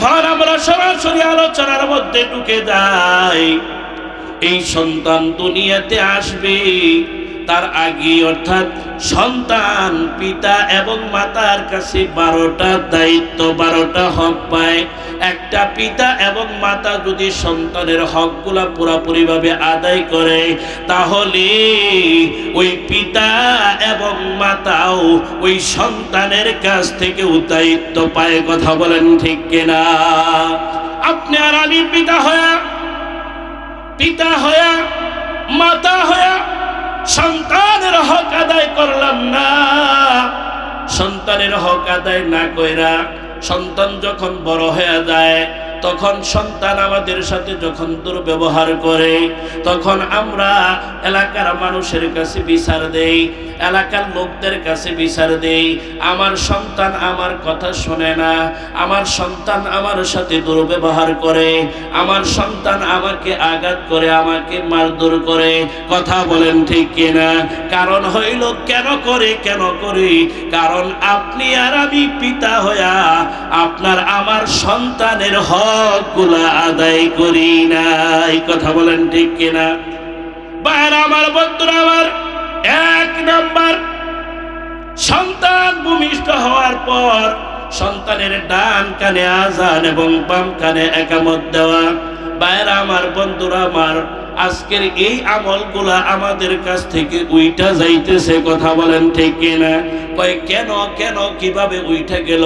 এখন আমরা সরাসরি আলোচনার মধ্যে ঢুকে যাই। এই সন্তান দুনিয়াতে আসবে, তার আগে অর্থাৎ সন্তান পিতা এবং মাতার কাছে 12টা দায়িত্ব, 12টা হক পায়। একটা পিতা এবং মাতা যদি সন্তানের হকগুলা পুরোপুরিভাবে আদায় করে, তাহলে ওই পিতা এবং মাতাও ওই সন্তানের কাছ থেকেও দায়িত্ব পায়। কথা বলেন ঠিক কিনা? আপনি আর আমি পিতা হয়া মাতা হয়া সন্তানের হক আদায় করলাম না। সন্তানের হক আদায় না কইরা সন্তান যখন বড় হয়ে যায়, তখন সন্তান আমাদের সাথে যখন দুর্ব্যবহার করে, তখন আমরা এলাকার মানুষের কাছে বিচার দেই, এলাকার লোকদের কাছে বিচার দেই। আমার সন্তান আমার কথা শোনে না, আমার সন্তান আমার সাথে দুর্ব্যবহার করে, আমার সন্তান আমাকে আঘাত করে, আমাকে মারধর করে। কথা বলেন ঠিক কিনা? কারণ হইল কেন করে? কারণ আপনি আর আমি পিতা হইয়া আপনার আমার সন্তানের হকগুলা আদায় করি না। এই কথা বলেন ঠিক কিনা? বাইরে আমার বন্ধুরা, আমার 1 নাম্বার, সন্তান ভূমিষ্ঠ হওয়ার পর সন্তানের ডান কানে আযান এবং বাম কানে ইকামত দেওয়া। বাইরে আমার বন্ধুরা, আমার আজকের এই আমলগুলা আমাদের কাছ থেকে উইটা যাইতেছে। কথা বলেন ঠিক কিনা? কয় কেন কিভাবে উইঠা গেল?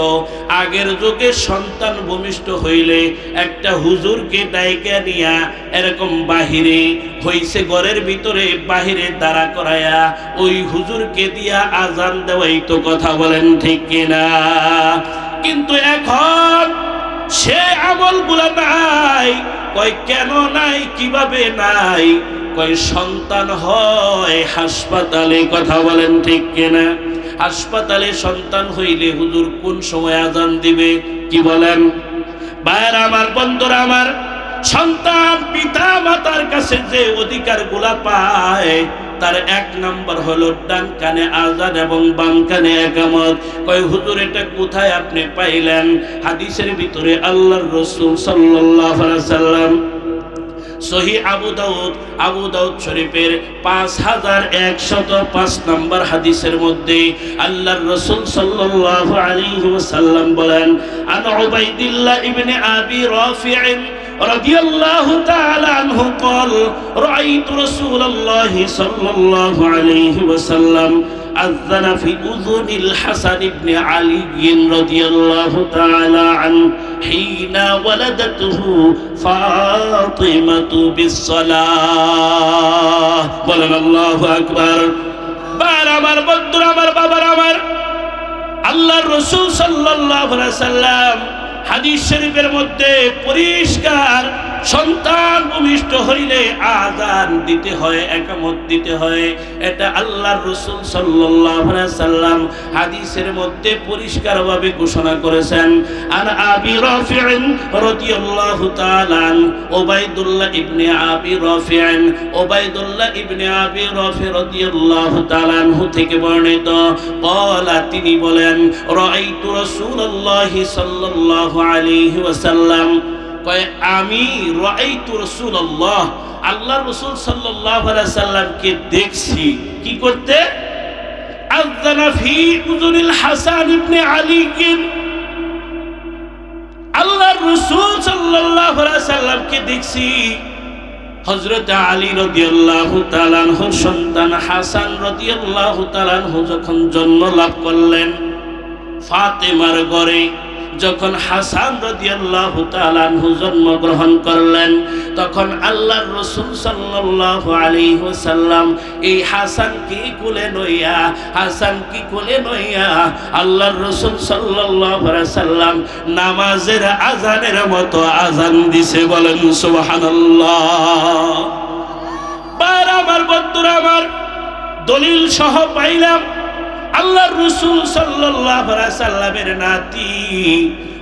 আগের যুগে সন্তান ভূমিষ্ঠ হইলে একটা হুজুরকে ডাইকা নিয়া এরকম বাহিরে হইছে, ঘরের ভিতরে বাহিরে দাঁড়া করায়া ওই হুজুরকে দিয়া আজান দেওয়াই তো। কথা বলেন ঠিক কিনা? কিন্তু এখন সে আমলগুলা নাই। কয় কেন নাই, কিভাবে নাই? কয় সন্তান হয় হাসপাতালে। কথা বলেন ঠিক কিনা? হাসপাতালে সন্তান হইলে হুজুর কোন সময় আজান দিবে? কি বলেন? ভাইরা আমার, বন্ধুরা আমার, সন্তান পিতা মাতার কাছে যে অধিকারগুলা পায়, তার 1 নাম্বার হলো ডান কানে আযান এবং বাম কানে ইকামত। কয় হুজুর এটা কোথায় আপনি পাইলেন? হাদিসের ভিতরে আল্লাহর রাসূল সাল্লাল্লাহু আলাইহি ওয়াসাল্লাম সহিহ আবু দাউদ শরীফের 5105 নম্বর হাদিসের মধ্যে আল্লাহর রাসূল সাল্লাল্লাহু আলাইহি ওয়াসাল্লাম বলেন, আন উবাইদিল্লাহ ইবনে আবি রাফি' রাদিয়াল্লাহু তাআলা আনহু قال رأيت رسول الله صلى الله عليه وسلم أذن في أذن الحسن بن علي رضي الله تعالى عنه حين ولدته فاطمة بالصلاة. বলেন আল্লাহু আকবার। আমার বন্ধুরা, আমার বাবার, আমার আল্লাহর রাসূল সাল্লাল্লাহু আলাইহি ওয়াসাল্লাম হাদিস শরীফের মধ্যে পরিষ্কার, সন্তান ভূমিষ্ঠ হইলে আযান দিতে হয়, ইকামত দিতে হয়। এটা আল্লাহর রাসূল সাল্লাল্লাহু আলাইহি ওয়াসাল্লাম হাদিসের মধ্যে পরিষ্কারভাবে ঘোষণা করেছেন। আন আবি রাফি' রাদিয়াল্লাহু তাআলা উবাইদুল্লাহ ইবনে আবি রাফি' রাদিয়াল্লাহু তাআলা আনহু থেকে বর্ণিত, ক্বালা, তিনি বলেন, রাআইতু রাসূলুল্লাহি সাল্লাল্লাহু আলাইহি ওয়াসাল্লাম, কয় আমি রাআইতু রাসূলুল্লাহ, আল্লাহর রাসূল সাল্লাল্লাহু আলাইহি সাল্লামকে দেখছি কি করতে? আযানা ফি উযুনিল হাসান ইবনে আলী। আল্লাহর রাসূল সাল্লাল্লাহু আলাইহি সাল্লামকে দেখছি হযরত আলী রাদিয়াল্লাহু তাআলা আনহুর সন্তান হাসান রাদিয়াল্লাহু তাআলা আনহু যখন জন্ম লাভ করলেন, ফাতেমার ঘরে যখন হাসান রাদিয়াল্লাহু তাআলা আনহু জন্মগ্রহণ করলেন, তখন আল্লাহর রাসূল সাল্লাল্লাহু আলাইহি ওয়াসাল্লাম এই হাসানকে কোলে লইয়া আল্লাহর রাসূল সাল্লাল্লাহু আলাইহি ওয়াসাল্লাম নামাজের আযানের মতো আযান দিছে। বলেন সুবহানাল্লাহ। আমার বন্ধুরা, আমার দলিল সহ পাইলাম আল্লাহর রাসূল সাল্লাল্লাহু আলাইহি সাল্লামের নাতি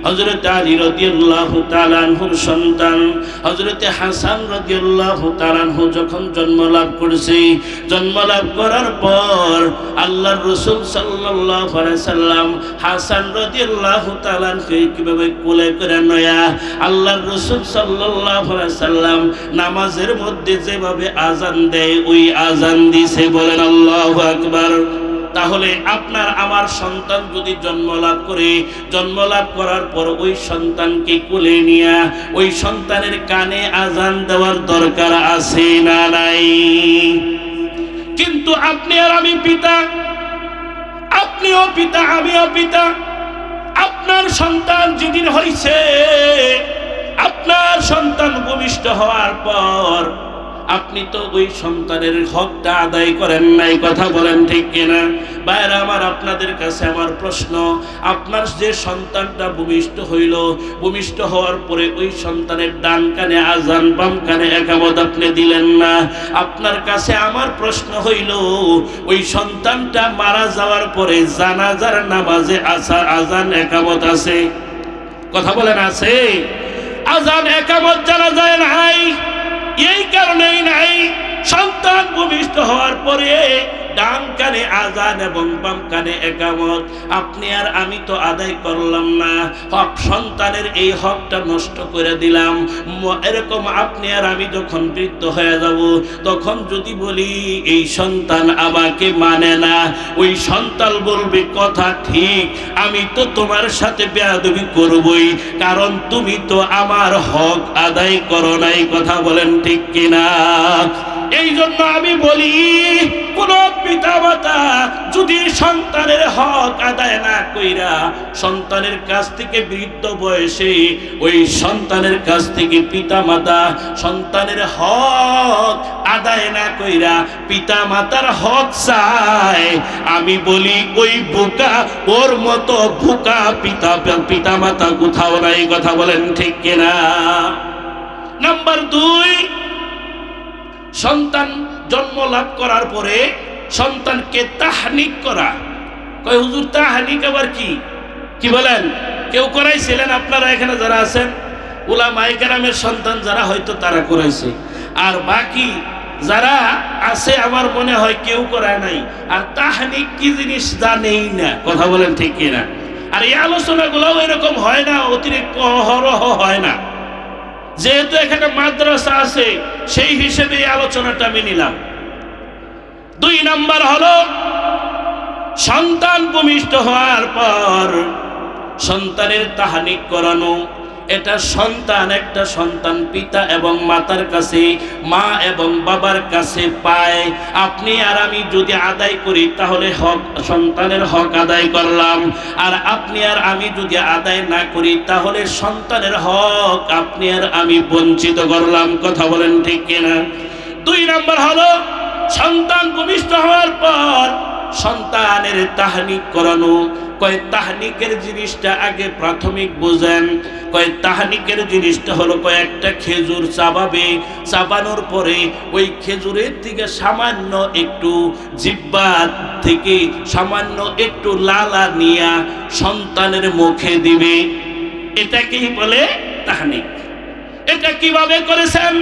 হযরত আলী রাদিয়াল্লাহু তাআলা আনহুর সন্তান হযরত হাসান রাদিয়াল্লাহু তাআলা আনহু যখন জন্ম লাভ করেছে, জন্ম লাভ করার পর আল্লাহর রাসূল সাল্লাল্লাহু আলাইহি সাল্লাম হাসান রাদিয়াল্লাহু তাআলা আনহুকে কিভাবে কোলে করে নয়া আল্লাহর রাসূল সাল্লাল্লাহু আলাইহি সাল্লাম নামাজের মধ্যে যেভাবে আযান দেয় ওই আযান দিছে, বলেন আল্লাহু আকবার। তাহলে আপনার আমার সন্তান যদি জন্ম লাভ করে, জন্ম লাভ করার পর ওই সন্তানকে কোলে নিয়ে ওই সন্তানের কানে আযান দেওয়ার দরকার আছে না নাই? কিন্তু আপনি আর আমি পিতা, আপনিও পিতা আমিও পিতা। আপনার সন্তান যেদিন হয়েছে, আপনার সন্তান ভূমিষ্ঠ হওয়ার পর আপনি তো ওই সন্তানের হকটা আদায় করেন নাই, কথা বলেন ঠিক কিনা? ভাইরা আমার, আপনাদের কাছে আমার প্রশ্ন, আপনার যে সন্তানটা ভূমিষ্ঠ হইল, ভূমিষ্ঠ হওয়ার পরে ওই সন্তানের ডান কানে আযান বাম কানে ইকামত আপনি দিলেন না, আপনার কাছে আমার প্রশ্ন হইল ওই সন্তানটা মারা যাওয়ার পরে জানাজার নামাজে আযান ইকামত আছে? কথা বলেন আছে? আযান ইকামত জানা যায় নাই, এই কারণেই নাই সন্তান ভূমিষ্ঠ হওয়ার পরে ডান কানে আযান এবং বাম কানে ইকামত আপনি আর আমি তো আদায় করলাম না, হক সন্তানের এই হকটা নষ্ট করে দিলাম। এরকম আপনি আর আমি যখন বৃদ্ধ হয়ে যাব, তখন যদি বলি এই সন্তান আমাকে মানে না, ওই সন্তান বলবে কথা ঠিক, আমি তো তোমার সাথে বেয়াদবি করবই, কারণ তুমি তো আমার হক আদায় করো নাই, কথা বলেন ঠিক কিনা? এই জন্য আমি বলি, কোন পিতা মাতা যদি সন্তানের হক আদায় না কইরা সন্তানের কাছ থেকে বৃদ্ধ বয়সে ওই সন্তানের কাছ থেকে পিতা মাতা সন্তানের হক আদায় না কইরা পিতা মাতার হক চায়, আমি বলি ওই বোকা, ওর মতো বোকা পিতা মাতা কোথাও নাই, কথা বলেন ঠিক কিনা? নাম্বার 2, সন্তান জন্ম লাভ করার পরে সন্তানকে তাহনিক করা। কয় হুজুর তাহনিক আবার কি? কি বলেন? কেউ করাইছিলেন আপনারা এখানে যারা আছেন? উলামায়ে কেরামের সন্তান যারা হয়তো তারা করাইছে, আর বাকি যারা আছে আমার মনে হয় কেউ করায় নাই, আর তাহনিক কি জিনিস জানেই না, কথা বলেন ঠিক কিনা? আর এই আলোচনাগুলোও এরকম হয় না, অতিরিক্ত অহরহ হয় না। যেহেতু এখানে মাদ্রাসা আছে সেই হিসেবে এই আলোচনাটা আমি নিলাম। 2 নাম্বার হলো সন্তান ভূমিষ্ঠ হওয়ার পর সন্তানের তাহনিক করানো। এটা সন্তান, একটা সন্তান পিতা এবং মাতার কাছে, মা এবং বাবার কাছে পায়। আপনি আর আমি যদি আদায় করি তাহলে হক, সন্তানের হক আদায় করলাম, আর আপনি আর আমি যদি আদায় না করি তাহলে সন্তানের হক আপনি আর আমি বঞ্চিত করলাম, কথা বলেন ঠিক কিনা? 2 নাম্বার হলো সন্তান ভূমিষ্ঠ হওয়ার পর সন্তানের তাহনিক করানো। কয় তাহনিকের জিনিসটা আগে প্রাথমিক বুঝেন। কয় তাহনিকের জিনিসটা হলো কয়েকটা খেজুর চাবাবে, চাবানোর পরে ওই খেজুরের থেকে সামান্য একটু জিহ্বা থেকে সামান্য একটু লালা নিয়া সন্তানের মুখে দিবে, এটাকেই বলে তাহনিক। এটা কিভাবে করেছেন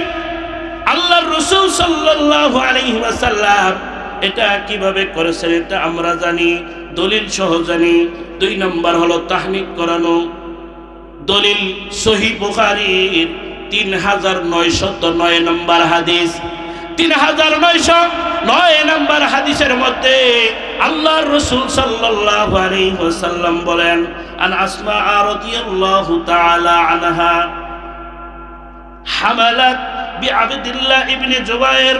আল্লাহর রাসূল সাল্লাল্লাহু আলাইহি ওয়াসাল্লাম? এটা কিভাবে করেছেন এটা আমরা জানি, দলিল সহ জানি। 2 নাম্বার হলো তাহনিক করানো। দলিল সহিহ বুখারীর 3909 নম্বর হাদিস। 3909 নম্বর হাদিসের মধ্যে আল্লাহর রাসূল সাল্লাল্লাহু আলাইহি ওয়াসাল্লাম বলেন, আন আসমা রাদিয়াল্লাহু তাআলা আনহা হামালাত বিআবদিল্লাহ ইবনে জুবাইর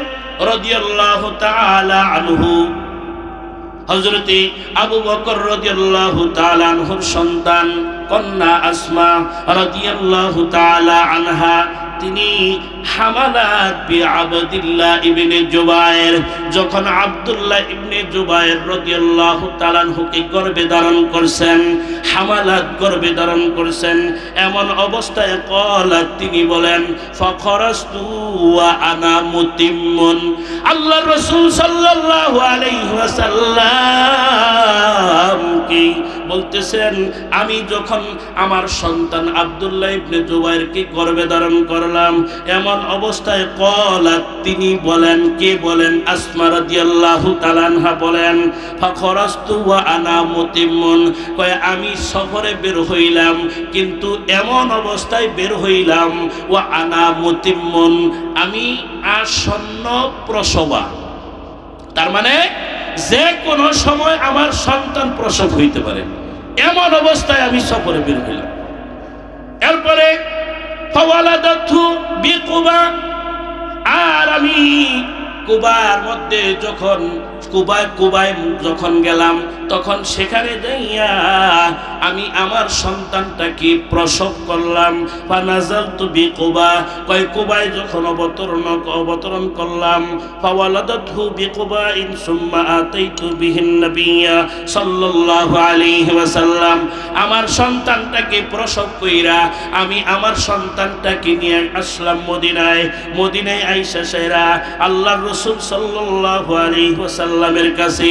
রাদিয়াল্লাহু তাআলা আনহু। হযরতে আবু বকর রাদিয়াল্লাহু তাআলা আনহুর সন্তান কন্যা আসমা রাদিয়াল্লাহু তাআলা আনহা তিনি হামালাত বি আবদুল্লাহ ইবনে জুবায়ের, যখন আব্দুল্লাহ ইবনে জুবায়ের রাদিয়াল্লাহু তাআলা আনহুকে গর্ভে ধারণ করছেন, হামালাত গর্ভে ধারণ করছেন, এমন অবস্থায় ক্বালাত তিনি বলেন ফাখরাজতু ওয়া আনা মুতিম্মুন। আল্লাহর রাসূল সাল্লাল্লাহু আলাইহি ওয়াসাল্লাম কি বলতেছেন, আমি যখন আমার সন্তান আব্দুল্লাহ ইবনে জুবায়েরকে গর্ভে ধারণ করলাম, এমন অবস্থায় ক্বালাত তিনি বলেন, কে বলেন? আসমা রাদিয়াল্লাহু তাআলা আনহা বলেন ফাখরাজতু ওয়া আনা মুতিম্মুন, কয় আমি সফরে বের হইলাম, কিন্তু এমন অবস্থায় বের হইলাম ওয়া আনা মুতিম্মুন, আমি আসন্ন প্রসবা, তার মানে যে কোনো সময় আমার সন্তান প্রসব হইতে পারে, এমন অবস্থায় আমি সফরে বের হইলাম। এরপরে ফাওয়ালাদাতহু বিকুবা, আর আমি কুবার মধ্যে যখন কুবায় যখন গেলাম, তখন সেখানে যাইয়া আমি আমার সন্তানটাকে প্রসব করলাম। ফানাজালতু বিকুবা, কয় কুবায় যখন অবতরণ করলাম, ফাওয়ালাদাতহু বিকুবাইন সুম্মা আতাইতু বিহিন নবিয়্যা সাল্লাল্লাহু আলাইহি ওয়াসাল্লাম, আমার সন্তানটাকে প্রসব কইরা আমি আমার সন্তানটাকে নিয়ে আসলাম মদিনায়। মদিনায় আইসা সেরা আল্লাহর রাসূল সাল্লাল্লাহু আলাইহি ওয়াসাল্লামের কাছে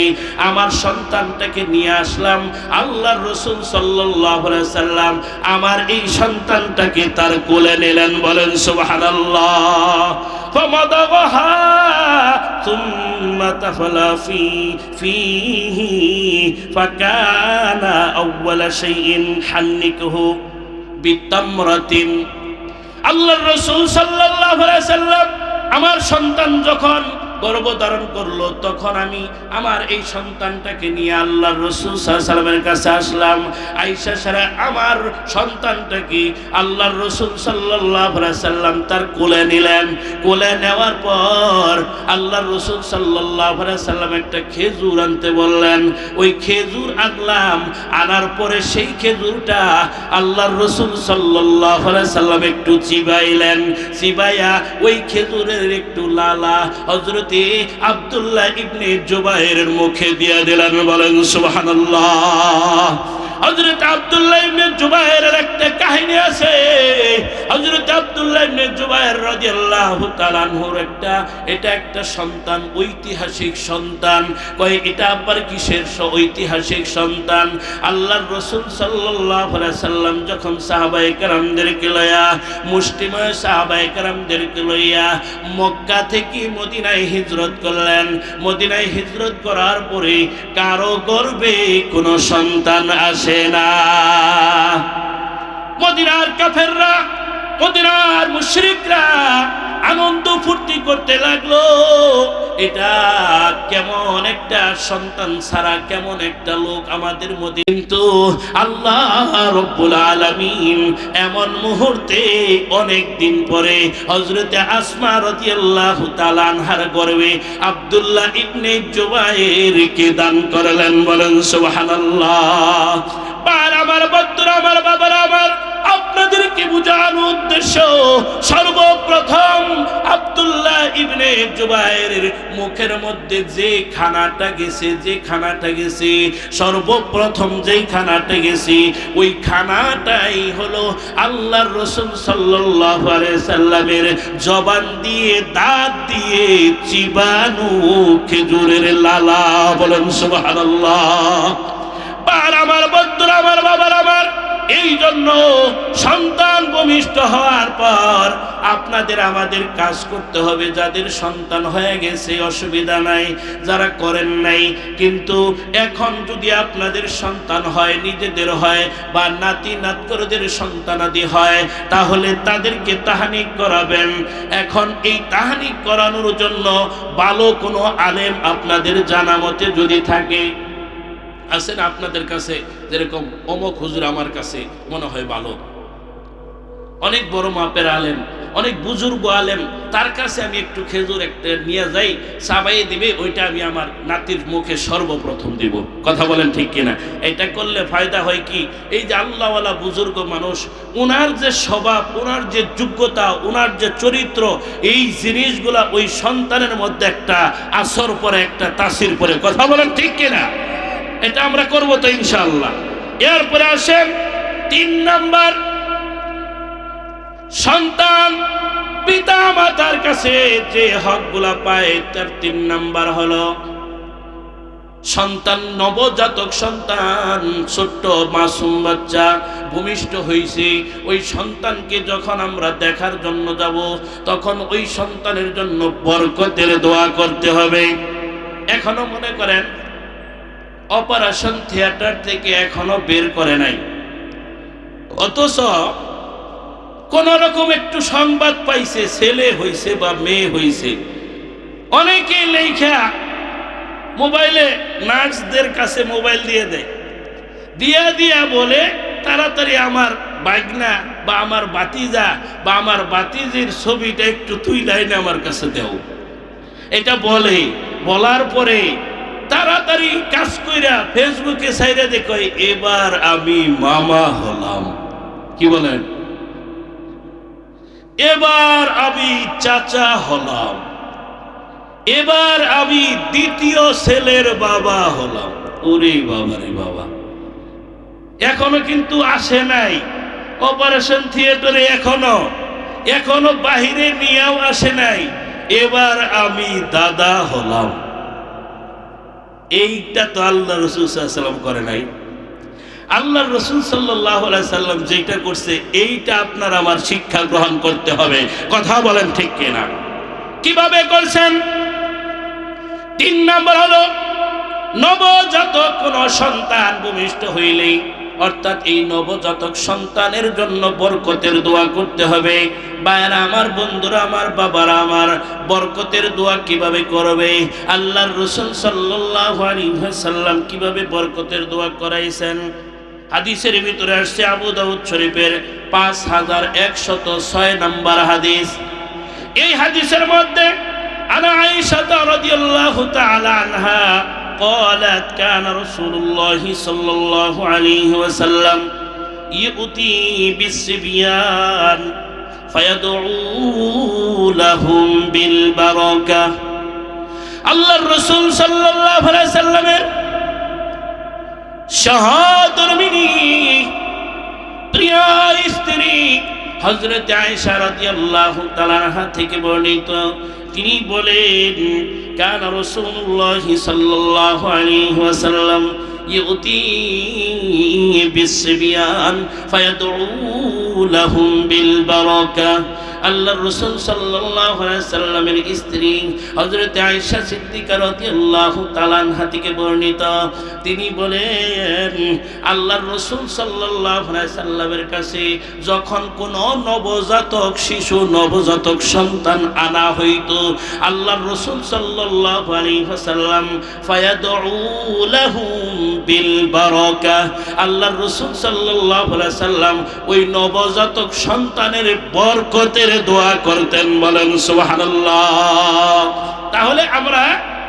আমার সন্তানটাকে নিয়ে আসলাম। আল্লাহর রাসূল সাল্লাল্লাহু আলাইহি ওয়াসাল্লাম আমার এই সন্তানটাকে তার কোলে নিলেন, বলেন সুবহানাল্লাহ। ফামাদাগাহা সুম্মা তাফালা ফীহি ফাকানা আউওয়ালা শাইইন হান্নিকুহু বিতামরাতিন। আল্লাহর রাসূল সাল্লাল্লাহু আলাইহি ওয়াসাল্লাম আমার সন্তান যখন গর্ভধারণ করলো, তখন আমি আমার এই সন্তানটাকে নিয়ে আল্লাহর রাসূল সাল্লাল্লাহু আলাইহি ওয়াসাল্লামের কাছে আসলাম। আয়েশা সারা আমার সন্তানটাকে আল্লাহর রাসূল সাল্লাল্লাহু আলাইহি ওয়াসাল্লাম তার কোলে নিলেন। কোলে নেওয়ার পর আল্লাহর রাসূল সাল্লাল্লাহু আলাইহি ওয়াসাল্লাম একটা খেজুর আনতে বললেন। ওই খেজুর আনলাম, আনার পরে সেই খেজুরটা আল্লাহর রাসূল সাল্লাল্লাহু আলাইহি ওয়াসাল্লাম একটু চিবাইলেন। চিবাইয়া ওই খেজুরের একটু লালা হযরত আব্দুল্লাহ ইবনে জুবায়েরের মুখে দিয়ে দিলেন, বলেন সুবহানাল্লাহ। হযরত আব্দুল্লাহ ইবনে জুবায়েরের একটা কাহিনী আছে। হযরত আব্দুল্লাহ ইবনে জুবায়ের রাদিয়াল্লাহু তাআলা আনহুর এটা একটা সন্তান, ঐতিহাসিক সন্তান। কয় এটা আবার কিসের ঐতিহাসিক সন্তান? আল্লাহর রাসূল সাল্লাল্লাহু আলাইহি সাল্লাম যখন সাহাবায়ে কেরামদেরকে লইয়া, মুসলিময় সাহাবায়ে কেরামদেরকে লইয়া মক্কা থেকে মদিনায় হিজরত করলেন, মদিনায় হিজরত করার পরে কারো গর্ভে কোনো সন্তান আসে না। মদিনার কাফেররা, মদিনার মুশরিকরা আনন্দ ফুর্তি করতে লাগলো। এটা কেমন একটা সন্তান ছাড়া কেমন একটা লোক আমাদের মধ্যে। কিন্তু আল্লাহ রব্বুল আলামিন এমন মুহূর্তে অনেক দিন পরে হযরতে আসমা রাদিয়াল্লাহু তাআলা আনহার গর্ভে আব্দুল্লাহ ইবনে জুবায়েরকে দান করলেন, বলেন সুবহানাল্লাহ। আমার বন্ধুরা, আমার বাবারা, আমার আপনাদেরকে বোঝানোর উদ্দেশ্য, সর্বপ্রথম আব্দুল্লাহ ইবনে জুবায়েরের মুখের মধ্যে যে খানাটা গেছে, সর্বপ্রথম যেই খানাটা গেছে, ওই খানাটাই হলো আল্লাহর রাসূল সাল্লাল্লাহু আলাইহি সাল্লামের জবান দিয়ে, দাঁত দিয়ে চিবানো খেজুরের লালা, বলেন সুবহানাল্লাহ। আমার বন্ধুরা, আমার বাবার, আমার এই জন্য সন্তান ভূমিষ্ঠ হওয়ার পর আপনাদের আমাদের কাজ করতে হবে। যাদের সন্তান হয়ে গেছে অসুবিধা নাই, যারা করেন নাই, কিন্তু এখন যদি আপনাদের সন্তান হয়, নিজেদের হয় বা নাতি নাতকরদের সন্তানাদি হয়, তাহলে তাদেরকে তাহনিক করাবেন। এখন এই তাহনিক করানোর জন্য ভালো কোনো আলেম আপনাদের জানা মতে যদি থাকে, আছেন আপনাদের কাছে, যেরকম অমুক হুজুর আমার কাছে মনে হয় ভালো, অনেক বড় মাপের আলেম, অনেক বুজুর্গ আলেম, তার কাছে আমি একটু খেজুর একটা নিয়ে যাই, চাবাইয়ে দিবে, ওইটা আমি আমার নাতির মুখে সর্বপ্রথম দিব। কথা বলেন ঠিক কিনা? এটা করলে ফায়দা হয় কি, এই যে আল্লাহওয়ালা বুজুর্গ মানুষ, ওনার যে স্বভাব, ওনার যে যোগ্যতা, ওনার যে চরিত্র, এই জিনিসগুলা ওই সন্তানের মধ্যে একটা আসর পরে, একটা তাসির পরে। কথা বলেন ঠিক কিনা? এটা আমরা করবো তো ইনশাআল্লাহ। এরপরে আসেন 3 নাম্বার, সন্তান পিতা মাতার কাছে যে হকগুলা পায় তার 3 নাম্বার হলো সন্তান, নবজাতক সন্তান, ছোট্ট মাসুম বাচ্চা ভূমিষ্ঠ হয়েছে, ওই সন্তানকে যখন আমরা দেখার জন্য যাব, তখন ওই সন্তানের জন্য বরকতের দোয়া করতে হবে। এখনো মনে করেন অপারেশন থিয়েটার থেকে এখনো বের করে নাই, অথচ কোন রকম একটু সংবাদ পাইছে ছেলে হইছে বা মেয়ে হইছে, অনেকে লেখা মোবাইলে নার্সদের কাছে মোবাইল দিয়ে দেয়, দিয়া বলে তাড়াতাড়ি আমার বাগনা বা আমার বাতিজা বা আমার বাতিজির ছবিটা একটু তুই লাইনে আমার কাছে দেও। এটা বলে, বলার পরে তাড়াতাড়ি কাজ কইরা ফেসবুকে ছাইরা দেখো, এবার আমি মামা হলাম। কি বলেন? এবার আমি চাচা হলাম, এবার আমি দ্বিতীয় ছেলের বাবা হলাম। ওরে বাবা রে বাবা, এখনো কিন্তু আসে নাই অপারেশন থিয়েটারে, এখনো বাহিরে নিয়েও আসে নাই, এবার আমি দাদা হলাম। এইটা তো আল্লাহ রাসূল সাল্লাল্লাহু আলাইহি ওয়াসাল্লাম করে নাই। আল্লাহ রাসূল সাল্লাল্লাহু আলাইহি ওয়াসাল্লাম যেটা করছে, এইটা আপনার আমার শিক্ষা গ্রহণ করতে হবে। কথা বলেন ঠিক কিনা? কিভাবে করছেন? 3 নাম্বার হলো নবজাতক কোন সন্তান ভূমিষ্ঠ হইলেই, অর্থাৎ এই নবজাতক সন্তানের জন্য বরকতের দোয়া করতে হবে। ভাইরা আমার, বন্ধুরা আমার, বাবারা আমার, বরকতের দোয়া কিভাবে করবে? আল্লাহর রাসূল সাল্লাল্লাহু আলাইহি ওয়াসাল্লাম কিভাবে বরকতের দোয়া করাইছেন? হাদিসের ভিতরে আসছে আবু দাউদ শরীফের 5106 নম্বর হাদিস। এই হাদিসের মধ্যে আনা আয়েশা রাদিয়াল্লাহু তাআলা আনহা قالت كان رسول الله صلى الله عليه وسلم يؤتي بالصبيان فيدعو لهم بالبركة। আল্লাহর রাসূল সাল্লাল্লাহু আলাইহি সাল্লামের শাহাদরমিনী প্রিয় স্ত্রী হযরত আয়েশা রাদিয়াল্লাহু তাআলা আনহা থেকে বর্ণিত, তিনি বলেন, কান রাসূলুল্লাহ সাল্লাল্লাহু আলাইহি ওয়াসাল্লাম ইউতি বিসবিয়ান ফায়াদউ লাহুম বিল বারাকা। আল্লাহর রাসূল সাল্লাল্লাহু আলাইহি সাল্লামের স্ত্রী হযরত আয়েশা সিদ্দিকা রাদিয়াল্লাহু তাআলা আনহা থেকে বর্ণিত, তিনি বলেন, আল্লাহর রাসূল সাল্লাল্লাহু আলাইহি সাল্লামের কাছে যখন কোন নবজাতক শিশু, নবজাতক সন্তান আনা হইতো, আল্লাহর রাসূল সাল্লাল্লাহু আলাইহি ওয়াসাল্লাম ফায়াদউ লাহুম বিল বারাকা। আল্লাহর রাসূল সাল্লাল্লাহু আলাইহি সাল্লাম ওই নবজাতক সন্তানের বরকতের দোয়া করতেন। বলেন সুবহানাল্লাহ। তাহলে আমরা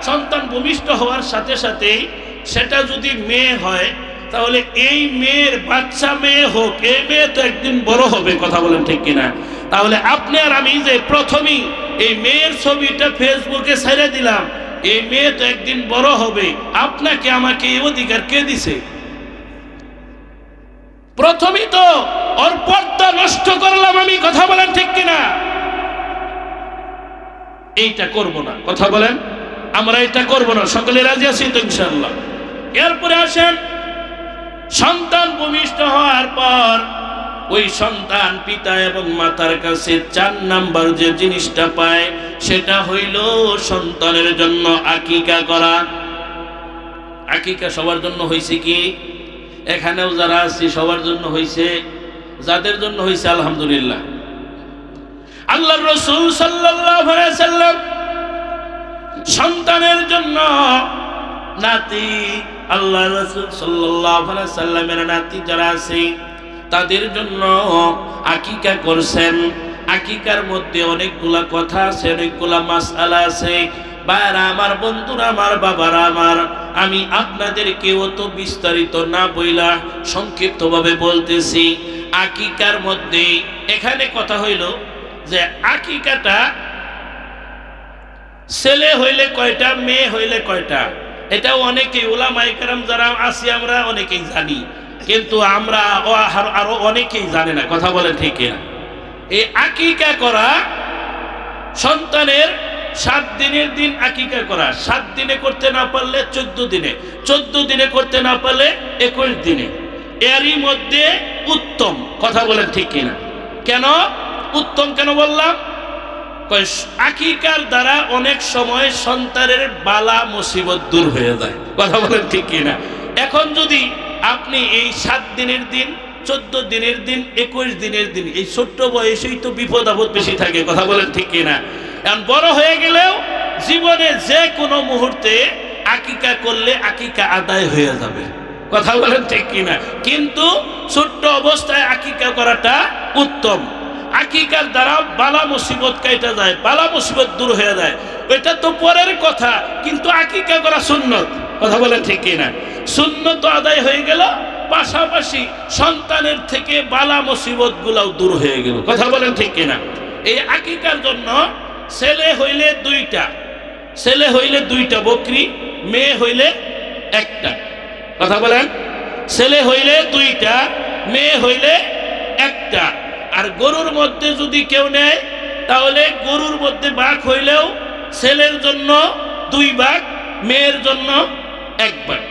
সন্তান ভূমিষ্ঠ হওয়ার সাথে সাথে সেটা যদি মেয়ে হয়, তাহলে এই মেয়ের বাচ্চা মেয়ে হোক, এই মেয়ে তো একদিন বড় হবে। কথা বলেন ঠিক কিনা? তাহলে আপনি আর আমি যে প্রথমেই এই মেয়ের ছবিটা ফেসবুকে ছেড়ে দিলাম, এই মেয়ে তো একদিন বড় হবে, আপনাকে আমাকে এই অধিকার কে দিছে? প্রথমেই তো ওর পর্দা নষ্ট করলাম আমি। কথা বলেন ঠিক কিনা? এইটা করব না। কথা বলেন, আমরা এটা করব না। সকলে রাজি আছি তো ইনশাআল্লাহ? এরপরে আসেন, সন্তান ভূমিষ্ঠ হওয়ার পর ওই সন্তান পিতা এবং মাতার কাছে 4 নাম্বার যে জিনিসটা পায়, সেটা হইল সন্তানের জন্য আকিকা করা। আকিকা সবার জন্য হয়েছে কি? এখানেও যারা আছি সবার জন্য হয়েছে। যাদের জন্য হয়েছে আলহামদুলিল্লাহ। আল্লাহর রাসূল সাল্লাল্লাহু আলাইহি সাল্লাম সন্তানের জন্য নাতি, আল্লাহর রাসূল সাল্লাল্লাহু আলাইহি সাল্লামের নাতি যারা আছে তাদের জন্য আকিকা করছেন। আকিকার মধ্যে অনেকগুলা কথা আছে, অনেকগুলা মাসআলা আছে। ভাইরা আমার, বন্ধুরা আমার, বাবারা আমার, আমি আপনাদেরকে অত বিস্তারিত না বইলা সংক্ষিপ্তভাবে বলতেছি। আকিকার মধ্যে এখানে কথা হইল যে আকিকাটা ছেলে হইলে কয়টা, মেয়ে হইলে কয়টা, এটা অনেকেই উলামায়ে কেরাম যারা আছি আমরা অনেকেই জানি, কিন্তু আমরা আরো অনেকেই জানে না। কথা বলে ঠিক না? এই আকিকা করা সন্তানের 7 দিনের দিন আকিকা করা, 7 দিনে করতে না পারলে 14 দিনে, 14 দিনে করতে না পারলে 21 দিনে, এরই মধ্যে উত্তম। কথা বলেন ঠিক কিনা? কেন উত্তম কেন বললাম? আকিকার দ্বারা অনেক সময় সন্তানের বালা মুসিবত দূর হয়ে যায়। কথা বলেন ঠিক কিনা? এখন যদি আপনি এই 7 দিনের দিন, 14 দিনের দিন, 21 দিনের দিন, এই ছোট্ট বয়সেই তো বিপদ আপদ বেশি থাকে। কথা বলেন ঠিক কিনা? এখন বড় হয়ে গেলেও জীবনে যে কোনো মুহূর্তে আকিকা করলে আকিকা আদায় হয়ে যাবে। কথা বলেন ঠিক কিনা? কিন্তু ছোট্ট অবস্থায় আকিকা করাটা উত্তম। আকিকার দ্বারা বালা মুসিবত কেটে যায়, বালা মুসিবত দূর হয়ে যায়, এটা তো পরের কথা, কিন্তু আকিকা করা সুন্নত। কথা বলেন ঠিক কিনা? সুন্নত আদায় হয়ে গেল, পাশাপাশি সন্তানের থেকে বালা মুসিবত গুলাও দূর হয়ে গেল। কথা বলেন ঠিক কিনা? এই আকিকার জন্য ছেলে হইলে 2টা, ছেলে হইলে 2টা বকরি, মেয়ে হইলে 1টা। কথা বলেন, ছেলে হইলে 2টা, মেয়ে হইলে 1টা। আর গরুর মধ্যে যদি কেউ নেয় তাহলে গরুর মধ্যে ভাগ হইলেও ছেলের জন্য 2 ভাগ, মেয়ের জন্য 1 ভাগ।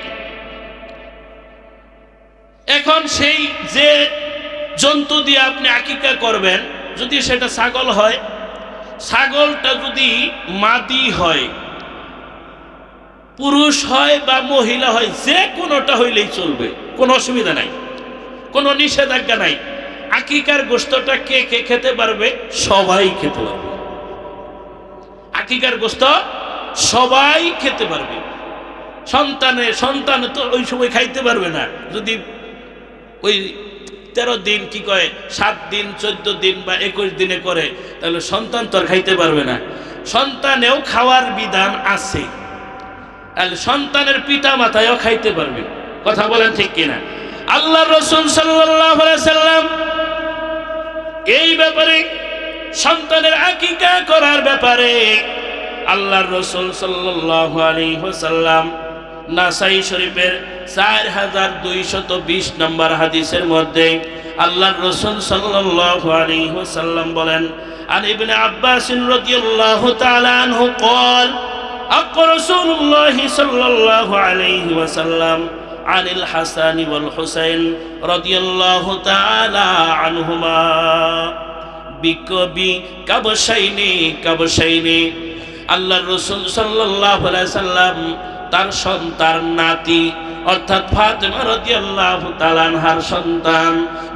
এখন সেই যে জন্তু দিয়ে আপনি আকিকা করবেন, যদি সেটা ছাগল হয়, ছাগলটা যদি মাদি হয়, পুরুষ হয় বা মহিলা হয়, যে কোনোটা হইলেই চলবে, কোনো অসুবিধা নাই, কোনো নিষেধাজ্ঞা নাই। আকিকার গোশতটা কে কে খেতে পারবে? সবাই খেতে পারবে। আকিকার গোশত সবাই খেতে পারবে। সন্তান তো ওই সময় খাইতে পারবে না। যদি ওই 13 দিন কি কয় 7 দিন 14 দিন বা 21 দিনে করে, তাহলে সন্তান তো আর খাইতে পারবে না। সন্তানেও খাওয়ার বিধান আছে, তাহলে সন্তানের পিতা মাতায়ও খাইতে পারবে। কথা বলেন ঠিক কিনা? আল্লাহ রাসূল সাল্লাল্লাহু আলাইহি সাল্লাম এই ব্যাপারে, সন্তানের আকিকা করার ব্যাপারে আল্লাহর রাসূল সাল্লাল্লাহু আলাইহি ওয়াসাল্লাম নাসাই শরীফের 4220 নম্বর হাদিসের মধ্যে আল্লাহর রাসূল সাল্লাল্লাহু আলাইহি ওয়াসাল্লাম বলেন, আন ইবনে আব্বাস রাদিয়াল্লাহু তাআলা আনহু قال أقر رسول الله صلى الله عليه وسلم عن الحسن والحسين رضي الله تعالى عنهما كبشين আল্লাহর রাসূল সাল্লাল্লাহু আলাইহি সাল্লাম তার সন্তান নাতি অর্থাৎ ফাতেমা রাদিয়াল্লাহু তাআলা আনহার সন্তান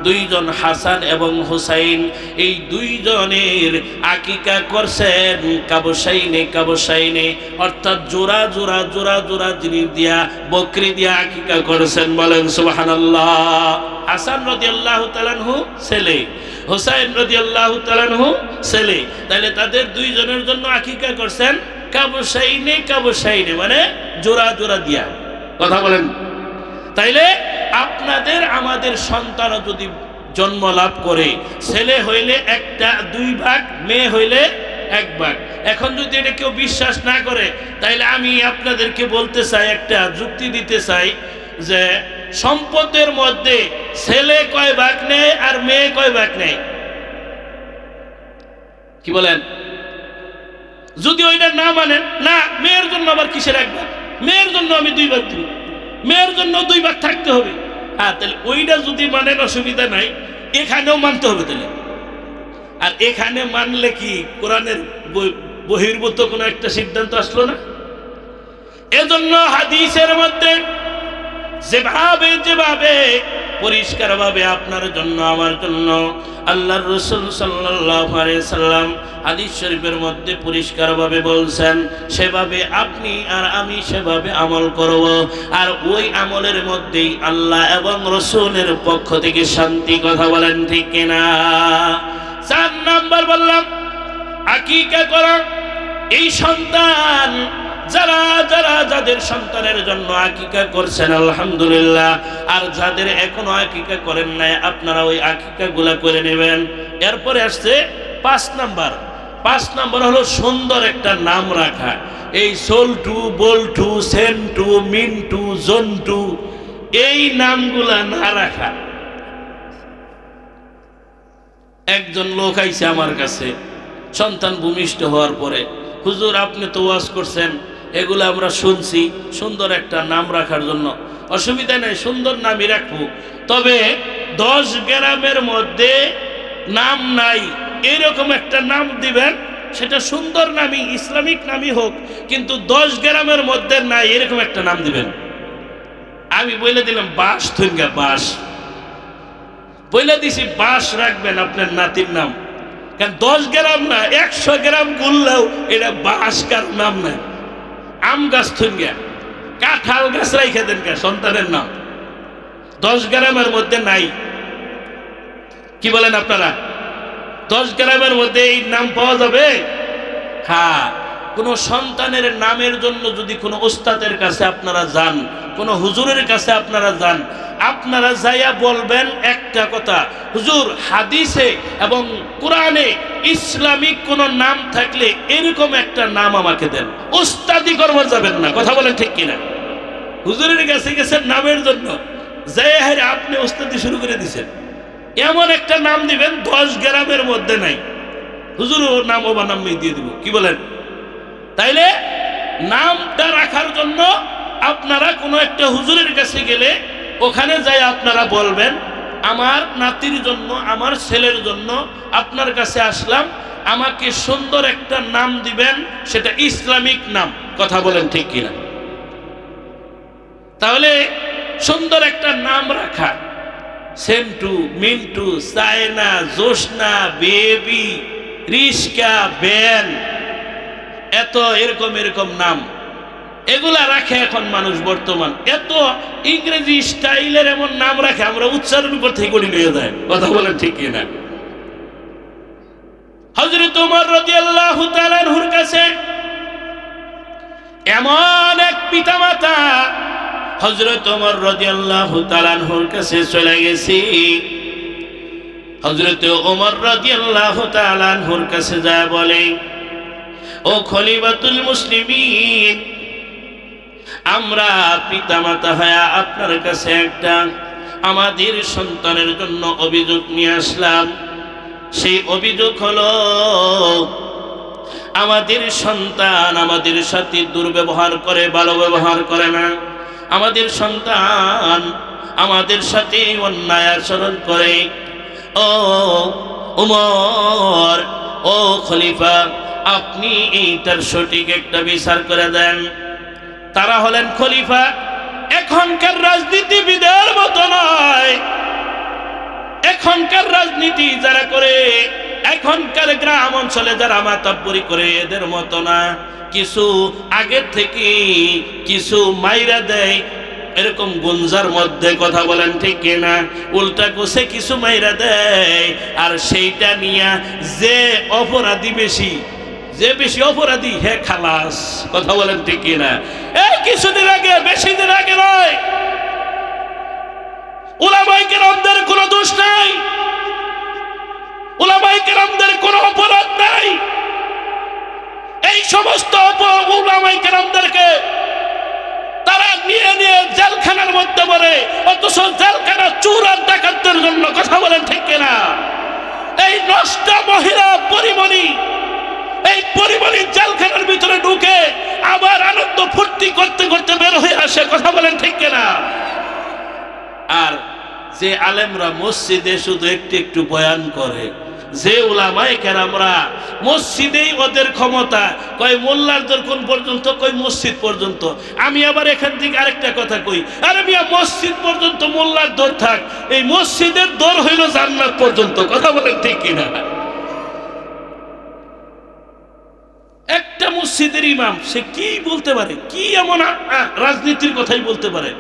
2 জন হাসান এবং হুসাইন, এই 2 জনের আকিকা করছেন কাবশাইনে অর্থাৎ জোড়া জোড়া জোড়া জোড়া জিনিস দিয়া, বকরি দিয়া আকিকা করছেন। বলেন সুবহানাল্লাহ। হাসান রাদিয়াল্লাহু তাআলা আনহু ছেলে, হুসাইন রাদিয়াল্লাহু তাআলা আনহু ছেলে, তাহলে তাদের 2 জনের জন্য আকিকা করছেন কাবশাইনে মানে জোড়া জোড়া দিয়া। কথা বলেন। তাইলে আপনাদের আমাদের সন্তান যদি জন্ম লাভ করে, ছেলে হইলে 2 ভাগ, মেয়ে হইলে 1 ভাগ। এখন যদি এটা কেউ বিশ্বাস না করে, তাইলে আমি আপনাদেরকে বলতে চাই, একটা যুক্তি দিতে চাই যে সম্পদের মধ্যে ছেলে কয় ভাগ নেয় আর মেয়ে কয় ভাগ নেয়? কি বলেন? যদি ওইটা না মানেন, না মেয়ের জন্য আবার কিসের 1 ভাগ, মেয়ের জন্য আমি 2 ভাগ দিব, মেয়ের জন্য 2 ভাগ থাকতে হবে। হ্যাঁ, তাহলে ওইটা যদি মানেন অসুবিধা নাই, এখানেও মানতে হবে। তাহলে আর এখানে মানলে কি কোরআনের বহির্ভূত কোনো একটা সিদ্ধান্ত আসলো না? এজন্য হাদিসের মধ্যে যেভাবে পরিষ্কারভাবে আপনার জন্য আমার জন্য আল্লাহর রাসূল সাল্লাল্লাহু আলাইহি সাল্লাম হাদিস শরীফের মধ্যে পরিষ্কারভাবে বলছেন, সেভাবে আপনি আর আমি সেভাবে আমল করব, আর ওই আমলের মধ্যেই আল্লাহ এবং রাসূলের পক্ষ থেকে শান্তি। কথা বলেন ঠিক কিনা? 4 নাম্বার বললাম আকিকা করা। এই সন্তান যাদের সন্তানের জন্য আকিকা করছেন আলহামদুলিল্লাহ, আর যাদের এখনো আকিকা করেন নাই আপনারা ওই আকিকা গুলা করে নেবেন। এরপরে আসছে 5 নাম্বার হলো সুন্দর একটা নাম রাখা। এই সল্টু, বল্টু, সেন্টু, মিন্টু, জন্টু এই নামগুলা না রাখা। একজন লোক আইছে আমার কাছে সন্তান ভূমিষ্ঠ হওয়ার পরে, হুজুর আপনি তো ওয়াজ করছেন, এগুলো আমরা শুনছি, সুন্দর একটা নাম রাখার জন্য। অসুবিধা নেই, সুন্দর নামই রাখবো, তবে 10 গ্রামের মধ্যে নাম নাই এরকম একটা নাম দিবেন, সেটা সুন্দর নামই, ইসলামিক নামই হোক, কিন্তু 10 গ্রামের মধ্যে নাই এরকম একটা নাম দিবেন। আমি বলে দিলাম বাস থুঙ্গা, বাস বলে দিছি, বাস রাখবেন আপনার নাতির নাম। কারণ 10 গ্রাম না 100 গ্রাম গুললেও এটা বাস কার নাম নাই। আম গাছ থুঙ্গা, কাঁঠাল গাছ রাইখে দেন কা সন্তানের নাম, 10 গ্রামের মধ্যে নাই। কি বলেন আপনারা? 10 গ্রামের মধ্যে এই নাম পাওয়া যাবে? হ্যাঁ, কোন সন্তানের নামের জন্য যদি কোনো ওস্তাদের কাছে আপনারা যান, কোন হুজুরের কাছে আপনারা যান, আপনারা যাইয়া বলবেন একটা কথা, হুজুর হাদিসে এবং কোরআনে ইসলামিক কোন নাম থাকলে এরকম একটা নাম আমাকে দেন। ওস্তাদি করবার যাবেন না, কথা বলেন ঠিক কিনা? হুজুরের কাছে গেছেন নামের জন্য, যাই হারে আপনি ওস্তাদি শুরু করে দিছেন, এমন একটা নাম দিবেন 10 গ্রামের মধ্যে নাই। হুজুর ওর নাম ওবা নামই দিয়ে দিব, কি বলেন? তাইলে নামটা রাখার জন্য আপনারা কোনো একটা হুজুরের কাছে গেলে ওখানে যাই আপনারা বলবেন, আমার নাতির জন্য, আমার ছেলের জন্য আপনার কাছে আসলাম, আমাকে সুন্দর একটা নাম দিবেন, সেটা ইসলামিক নাম। কথা বলেন ঠিক কিনা? তাহলে সুন্দর একটা নাম রাখা, সেন্টু, মিন্টু, সায়না, জোসনা, বেবি, রিস্কা, বেন, এত এরকম নাম এগুলা রাখে এখন মানুষ বর্তমান। এত ইংরেজি স্টাইলের এমন নাম রাখে, আমরা উচ্চারণ উপর থেকে গড়ি নিয়ে যায়। কথা বলেন ঠিক কিনা? হযরত ওমর রাদিয়াল্লাহু তাআলা আনহুর কাছে এমন এক পিতামাতা, হযরত ওমর রাদিয়াল্লাহু তাআলা আনহুর কাছে চলে গেছি। হযরত ওমর রাদিয়াল্লাহু তাআলা আনহুর কাছে যায় বলে, ও খলিফাতুল মুসলিমিন, আমরা পিতামাতা হয়ে আপনার কাছে একটা আমাদের সন্তানের জন্য অভিযোগ নিয়ে আসলাম। সেই অভিযোগ হলো, আমাদের সন্তান আমাদের সাথে দুর্ব্যবহার করে, ভালো ব্যবহার করে না। আমাদের সন্তান আমাদের সাথে অন্যায় আচরণ করে। ও ওমর, ও খলিফা, আপনি এইটার সঠিক একটা বিচার করে দেন। তারা হলেন খলিফা, এখনকার রাজনীতিবিদের মতো নয়। এখনকার রাজনীতি যারা করে, এখনকার গ্রাম অঞ্চলে যারা মাতাব্বরি করে, এদের মতো না। কিছু আগের থেকে কিছু মাইরা দেয়, এরকম গুঞ্জার মধ্যে, কথা বলেন ঠিক কিনা? উল্টা কোসে কিছু মাইরা দেয়, আর সেইটা নিয়া যে অপরাধী বেশি, যে বেশি অপরাধী হে খালাস। কথা বলেন ঠিক কিনা? এই কিছুদিন আগে, বেশি দিন আগে নয়, উলামায়ে কেরামদের কোনো দোষ নাই, উলামায়ে কেরামদের কোনো অপরাধ নাই। এই সমস্ত উলামায়ে কেরামদেরকে তারা নিয়ে নিয়ে জেলখানার মধ্যে পড়ে, অথচ জেলখানা চোর আর ডাকাতদের জন্য। কথা বলেন ঠিক কিনা? এই নষ্ট মহিলা পরিমণি, এই পরিমণি জেলখানার ভিতরে ঢুকে আবার আনন্দ ফুর্তি করতে করতে বের হয়ে আসে। কথা বলেন ঠিক কিনা? আর যে আলেমরা মসজিদে শুধু একটু একটু বয়ান করে, যে উলামায়ে কেরামরা মসজিদেই ওদের ক্ষমতা, কয় মোল্লার দর কোন পর্যন্ত, কয় মসজিদ পর্যন্ত। আমি আবার এখান থেকে আরেকটা কথা কই, আরে মিয়া মসজিদ পর্যন্ত মোল্লার দর থাক, এই মসজিদের দর হইল জান্নাত পর্যন্ত। কথা বলেন ঠিক কিনা? একটা মসজিদের ইমাম সে কি বলতে পারে, কি এমন রাজনীতির কথাই বলতে পারে?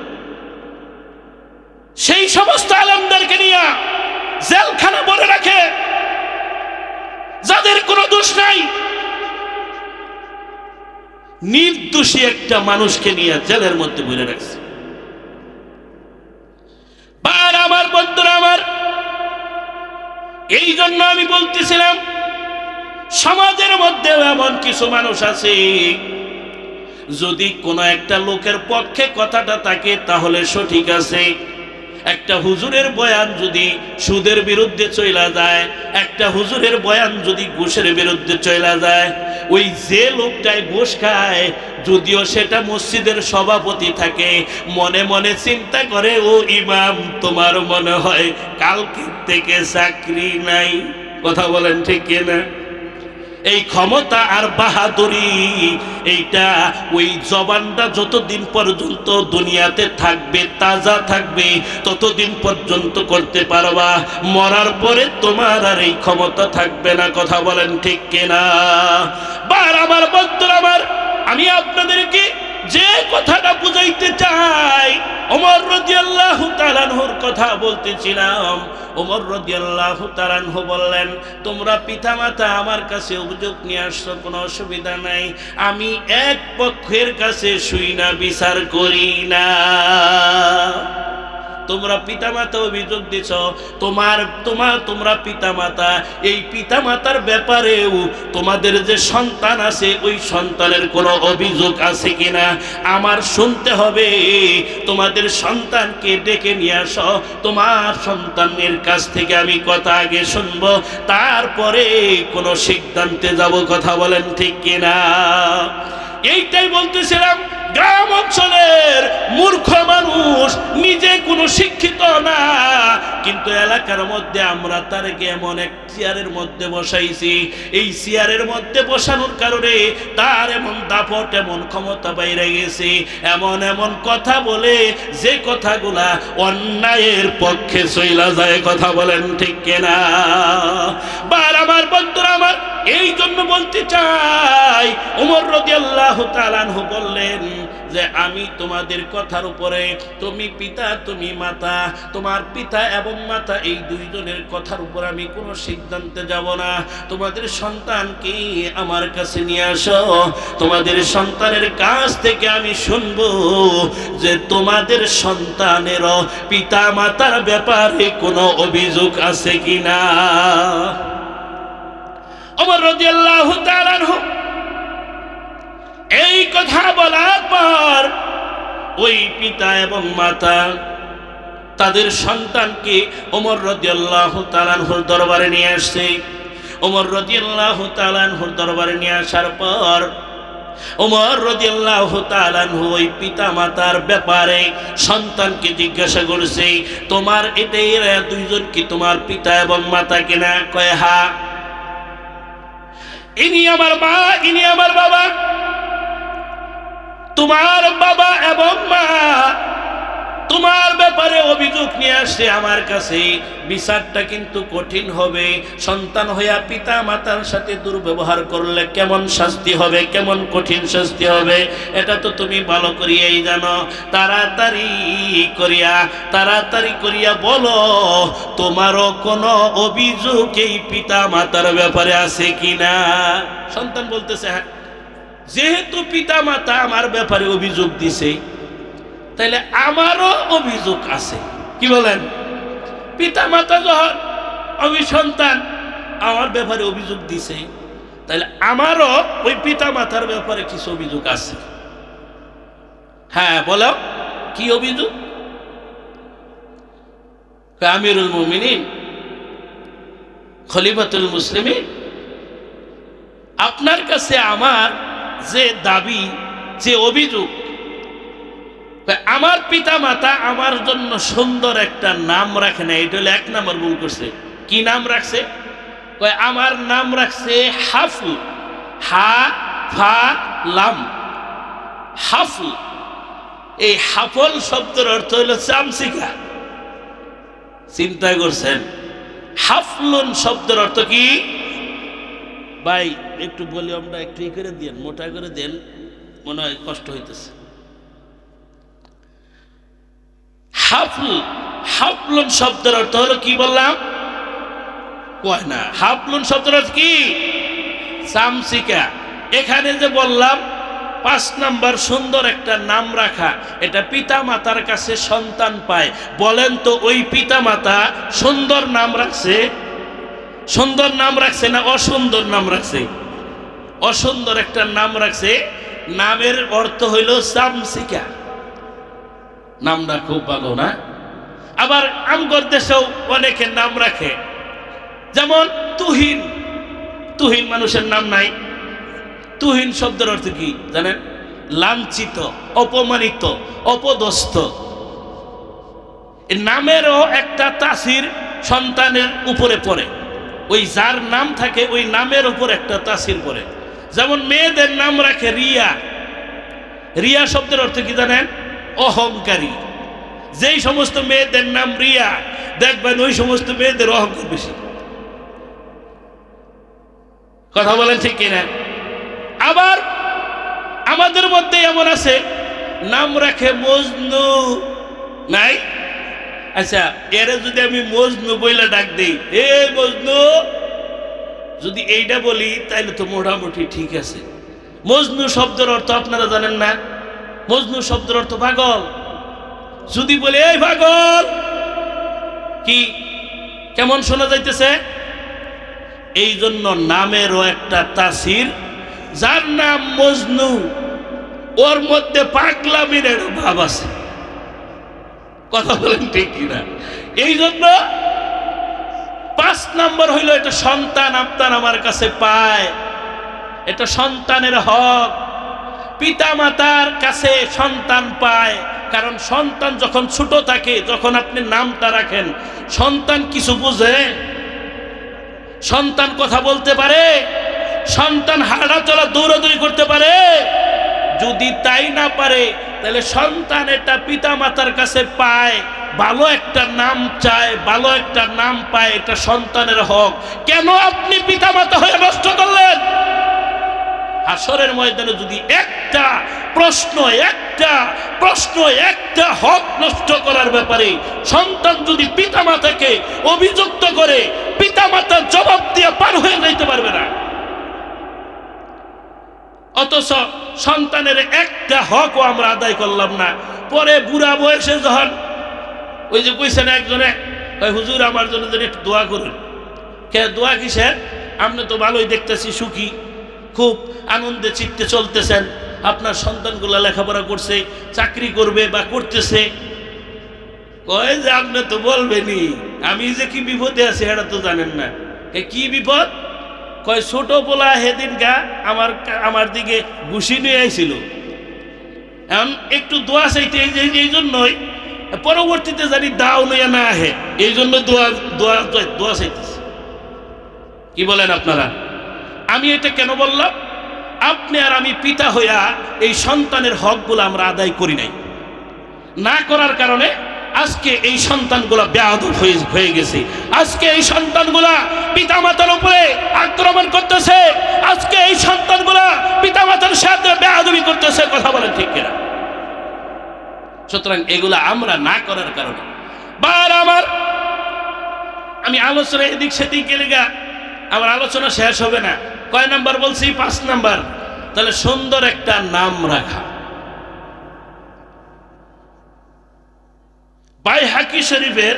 সেই সমস্ত আলেমদেরকে নিয়ে জেলখানা ভরে রাখে, দোষ নাই। নির্দোষী একটা মানুষকে নিয়ে জেলের মধ্যে ভরে রাখছে। আর আমার বন্ধুরা আমার, এই জন্য আমি বলতেছিলাম সমাজের মধ্যে এমন কিছু মানুষ আছে, যদি কোনো একটা লোকের পক্ষে কথাটা থাকে তাহলে সঠিক আছে। একটা হুজুরের বয়ান যদি সুদের বিরুদ্ধে চলা যায়, একটা হুজুরের বয়ান যদি ঘুষের বিরুদ্ধে চলা যায়, ওই যে লোকটাই ঘুষ খায়, যদিও সেটা মসজিদের সভাপতি থাকে, মনে মনে চিন্তা করে, ও ইমাম তোমার মনে হয় কালকে থেকে চাকরি নাই। কথা বলেন ঠিক কিনা? এই ক্ষমতা আর বাহাদুরি, এইটা ওই জবানটা যতদিন পর্যন্ত দুনিয়াতে থাকবে, তাজা থাকবে, ততদিন পর্যন্ত করতে পারবা। মরার পরে তোমার আর এই ক্ষমতা থাকবে না। কথা বলেন ঠিক কিনা? বার আমার বন্ধুরা আমার, আমি আপনাদেরকে যে কথাটা বুঝাইতে চাই, ওমর রাদিয়াল্লাহু তাআলা আনহুর কথা বলতেছিলাম। ওমর রাদিয়াল্লাহু তাআলা আনহু বললেন, তোমরা পিতামাতা আমার কাছে অভিযোগ নিয়ে আসছো, কোনো অসুবিধা নাই, আমি এক পক্ষের কাছে শুই না, বিচার করি না। তোমরা পিতামাতা অভিযোগ দিছ, তোমরা পিতামাতা, এই পিতামাতার ব্যাপারেও তোমাদের যে সন্তান আছে, ওই সন্তানের কোনো অভিযোগ আছে কিনা আমার শুনতে হবে। তোমাদের সন্তানকে ডেকে নিয়ে আসো, তোমার সন্তানের কাছ থেকে আমি কথা আগে শুনবো, তারপরে কোনো সিদ্ধান্তে যাব। কথা বলেন ঠিক কিনা? এইটাই বলতেছিলাম। গ্রাম অঞ্চলের মূর্খ মানুষ নিজে কোনো শিক্ষিত না, কিন্তু এলাকার মধ্যে আমরা তারকে এমন এক চেয়ারের মধ্যে বসাইছি, এই চেয়ারের মধ্যে বসানোর কারণে তার এমন দাপট, এমন ক্ষমতা বাইরে গেছে, এমন এমন কথা বলে যে কথাগুলা অন্যায়ের পক্ষে চইলা যায়। কথা বলেন ঠিক কিনা? বার আমার বন্ধুরা আমার, এই জন্য বলতে চাই, ওমর রাদিয়াল্লাহু তাআলা আনহু বললেন যে আমি তোমাদের কথার উপরে, তুমি পিতা তুমি মাতা, তোমার পিতা এবং মাতা এই দুইজনের কথার উপর আমি কোনো সিদ্ধান্তে যাব না। তোমাদের সন্তানকে আমার কাছে নিয়ে আসো, তোমাদের সন্তানের কাছ থেকে আমি শুনবো যে তোমাদের সন্তানেরও পিতা মাতার ব্যাপারে কোনো অভিযোগ আছে কিনা। ওমর রাদিয়াল্লাহু তাআলা আনহু এই কথা বলার পর ওই পিতা এবং মাতা তাদের সন্তানকে ওমর রাদিয়াল্লাহু তাআলা আনহুর দরবারে নিয়ে আসছে। ওমর রাদিয়াল্লাহু তাআলা আনহুর দরবারে নিয়ে আসার পর ওমর রাদিয়াল্লাহু তাআলা আনহু ওই পিতা মাতার ব্যাপারে সন্তানকে জিজ্ঞাসা করছে, তোমার এরা দুইজন কি তোমার পিতা এবং মাতা কিনা? কয় হ্যাঁ। ইনি আমার মা, ইনি আমার বাবা। তোমার বাবা এবং মা তোমার ব্যাপারে অভিযোগ নিয়ে আসছে আমার কাছে, বিচারটা কিন্তু কঠিন হবে। সন্তান হইয়া পিতা মাতার সাথে দুর্ব্যবহার করলে কেমন শাস্তি হবে, কেমন কঠিন শাস্তি হবে, এটা তো তুমি ভালো করিয়াই জানো। তাড়াতাড়ি করিয়া বলো, তোমারও কোনো অভিযোগ এই পিতা মাতার ব্যাপারে আছে কিনা? সন্তান বলতেছে, হ্যাঁ, যেহেতু পিতা মাতা আমার ব্যাপারে অভিযোগ দিছে, তাইলে আমারও অভিযোগ আছে। কি বলেন? পিতা মাতা যখন সন্তান আমার ব্যাপারে অভিযোগ দিছে, তাহলে আমারও ওই পিতা মাতার ব্যাপারে কিছু অভিযোগ আছে। হ্যাঁ বলো, কি অভিযোগ? আমিরুল মুমিনিন, খলিফাতুল মুসলিমিন, আপনার কাছে আমার যে দাবি, যে অভিযোগ, আমার পিতা মাতা আমার জন্য সুন্দর একটা নাম রাখে না, এটা হলো এক নম্বর ভুল করছে। কি নাম রাখছে? আমার নাম রাখছে হাফল, হা ফা লাম, হাফল। এই হাফল শব্দের অর্থ হলো চামচিকা। চিন্তা করছেন? হাফলুন শব্দের অর্থ কি? ভাই একটু বলি, আমরা একটু করে দেন, মোটা করে দেন, মনে হয় কষ্ট হইতেছে। হাফলুন শব্দের অর্থ হলো কি বললাম? কয় না। হাফলুন শব্দের অর্থ কি? সামসিকা। এখানে যে বললাম 5 নাম্বার সুন্দর একটা নাম রাখা, এটা পিতা মাতার কাছে সন্তান পায়। বলেন তো ওই পিতা মাতা সুন্দর নাম রাখছে, সুন্দর নাম রাখছে না অসুন্দর নাম রাখছে? অসুন্দর একটা নাম রাখছে। নামের অর্থ হইল সামসিকা। নামটা খুব ভালো না? আবার আমগর দেশেও অনেকে নাম রাখে, যেমন তুহিন। তুহিন মানুষের নাম নাই। তুহিন শব্দের অর্থ কি জানেন? লাঞ্ছিত, অপমানিত, অপদস্থ। নামেরও একটা তাসির সন্তানের উপরে পড়ে। ওই যার নাম থাকে ওই নামের উপর একটা তাসির পড়ে। যেমন মেয়েদের নাম রাখে রিয়া। রিয়া শব্দের অর্থ কি জানেন? অহংকারী। যেই সমস্ত মেয়েদের নাম রিয়া, দেখবেন ওই সমস্ত মেয়েদের অহংকার বেশি। কথা বলেন ঠিক কিনা? আবার আমাদের মধ্যে এমন আছে নাম রাখে মজনু, নাই? আচ্ছা, এরে যদি আমি মজনু বইলে ডাক দিই, এ মজনু, যদি এইটা বলি তাইলে তো মোটামুটি ঠিক আছে। মজনু শব্দের অর্থ আপনারা জানেন না? মজনু শব্দের অর্থ পাগল। যদি বলি এই পাগল, কি কেমন শোনা যাইতেছে? এই জন্য নামেরও একটা তাসির। যার নাম মজনু, ওর মধ্যে পাগলামির একটা ভাব আছে। কথা বলেন ঠিক কিনা? এই জন্য 5 নাম্বার হইল এটা সন্তান আপনার আমার কাছে পায়। এটা সন্তানের হক। পিতা মাতার কাছে সন্তান পায়, কারণ সন্তান যখন ছোট থাকে, যখন আপনি নামটা রাখেন, সন্তান কিছু বুঝে? সন্তান কথা বলতে পারে? সন্তান হাঁটা চলা দৌড়াদৌড়ি করতে পারে? যদি তাই না পারে, তাহলে সন্তান এটা পিতা মাতার কাছে পায়, ভালো একটা নাম চায়, ভালো একটা নাম পায়। এটা সন্তানের হক। কেন আপনি পিতা মাতা হয়ে নষ্ট করলেন? হাসরের ময়দানে যদি একটা হক নষ্ট করার ব্যাপারে সন্তান যদি পিতা মাতাকে অভিযুক্ত করে, পিতা মাতার জবাব দিয়ে পার হয়ে যাইতে পারবে না। অথচ সন্তানের একটা হকও আমরা আদায় করলাম না। পরে বুড়া বয়সে যখন ওই যে কইছেন একজনে, হুজুর আমার জন্য যদি একটু দোয়া করুন। কে দোয়া কিসের? আপনি তো ভালোই দেখতেছি সুখী, খুব আনন্দে চিত্তে চলতেছেন, আপনার সন্তানগুলা লেখাপড়া করছে, চাকরি করবে বা করতেছে। কয় যে আপনি তো বলবেনই, আমি যে কি বিপদে আছি এটা তো জানেন না। কি বিপদ? কয় ছোট পোলা হেদিন গা আমার দিকে ঘুষি নিয়ে আইছিল, এখন একটু দোয়া চাইতে, এই জন্যই পরবর্তীতে জানি দাও লইয়া না আহে, এই জন্য দোয়া চাইতেছে। কি বলেন আপনারা? আমি এটা কেন বললাম? আপনি আর আমি পিতা হইয়া এই সন্তানের হকগুলো আমরা আদায় করি নাই। না করার কারণে আজকে এই সন্তানগুলা বেয়াদব হয়ে গেছে। আজকে এই সন্তানগুলা পিতামাতার উপরে আক্রমণ করতেছে। আজকে এই সন্তানগুলা পিতামাতার সাথে বেয়াদবি করতেছে। কথা বলেন ঠিক কিনা? সুতরাং এগুলা আমরা না করার কারণে আমি আলোচনা এদিক সেদিক গেলে আমার আলোচনা শেষ হবে না। কয় নাম্বার বলছি? 5 নাম্বার। তাহলে সুন্দর একটা নাম রাখা। বাইহাকি শরীফের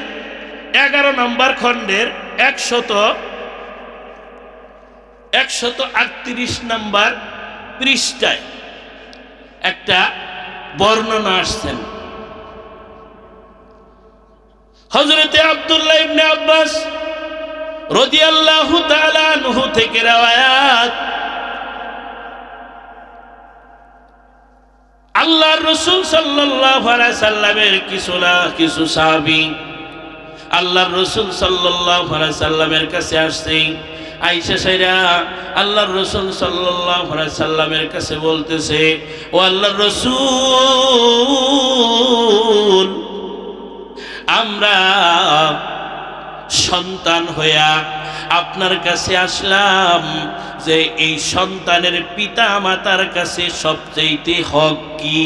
11 নম্বর খণ্ডের 138 নম্বর পৃষ্ঠায় একটা বর্ণনা আসছেন। হযরতে আব্দুল্লাহ ইবনে আব্বাস রাদিয়াল্লাহু তাআলা আনহু থেকে রওয়ায়াত, আল্লাহর রাসূল সাল্লাল্লাহু আলাইহি সাল্লামের কিছু সাহাবী আল্লাহর রাসূল সাল্লাল্লাহু আলাইহি সাল্লামের কাছে আসছে। আয়েশা সাইরা আল্লাহর রাসূল সাল্লাল্লাহু আলাইহি সাল্লামের কাছে বলতেছে, ও আল্লাহর রাসূল, আমরা সন্তান হইয়া আপনার কাছে আসলাম, যে এই সন্তানের পিতা মাতার কাছে সবচেয়ে হক কি?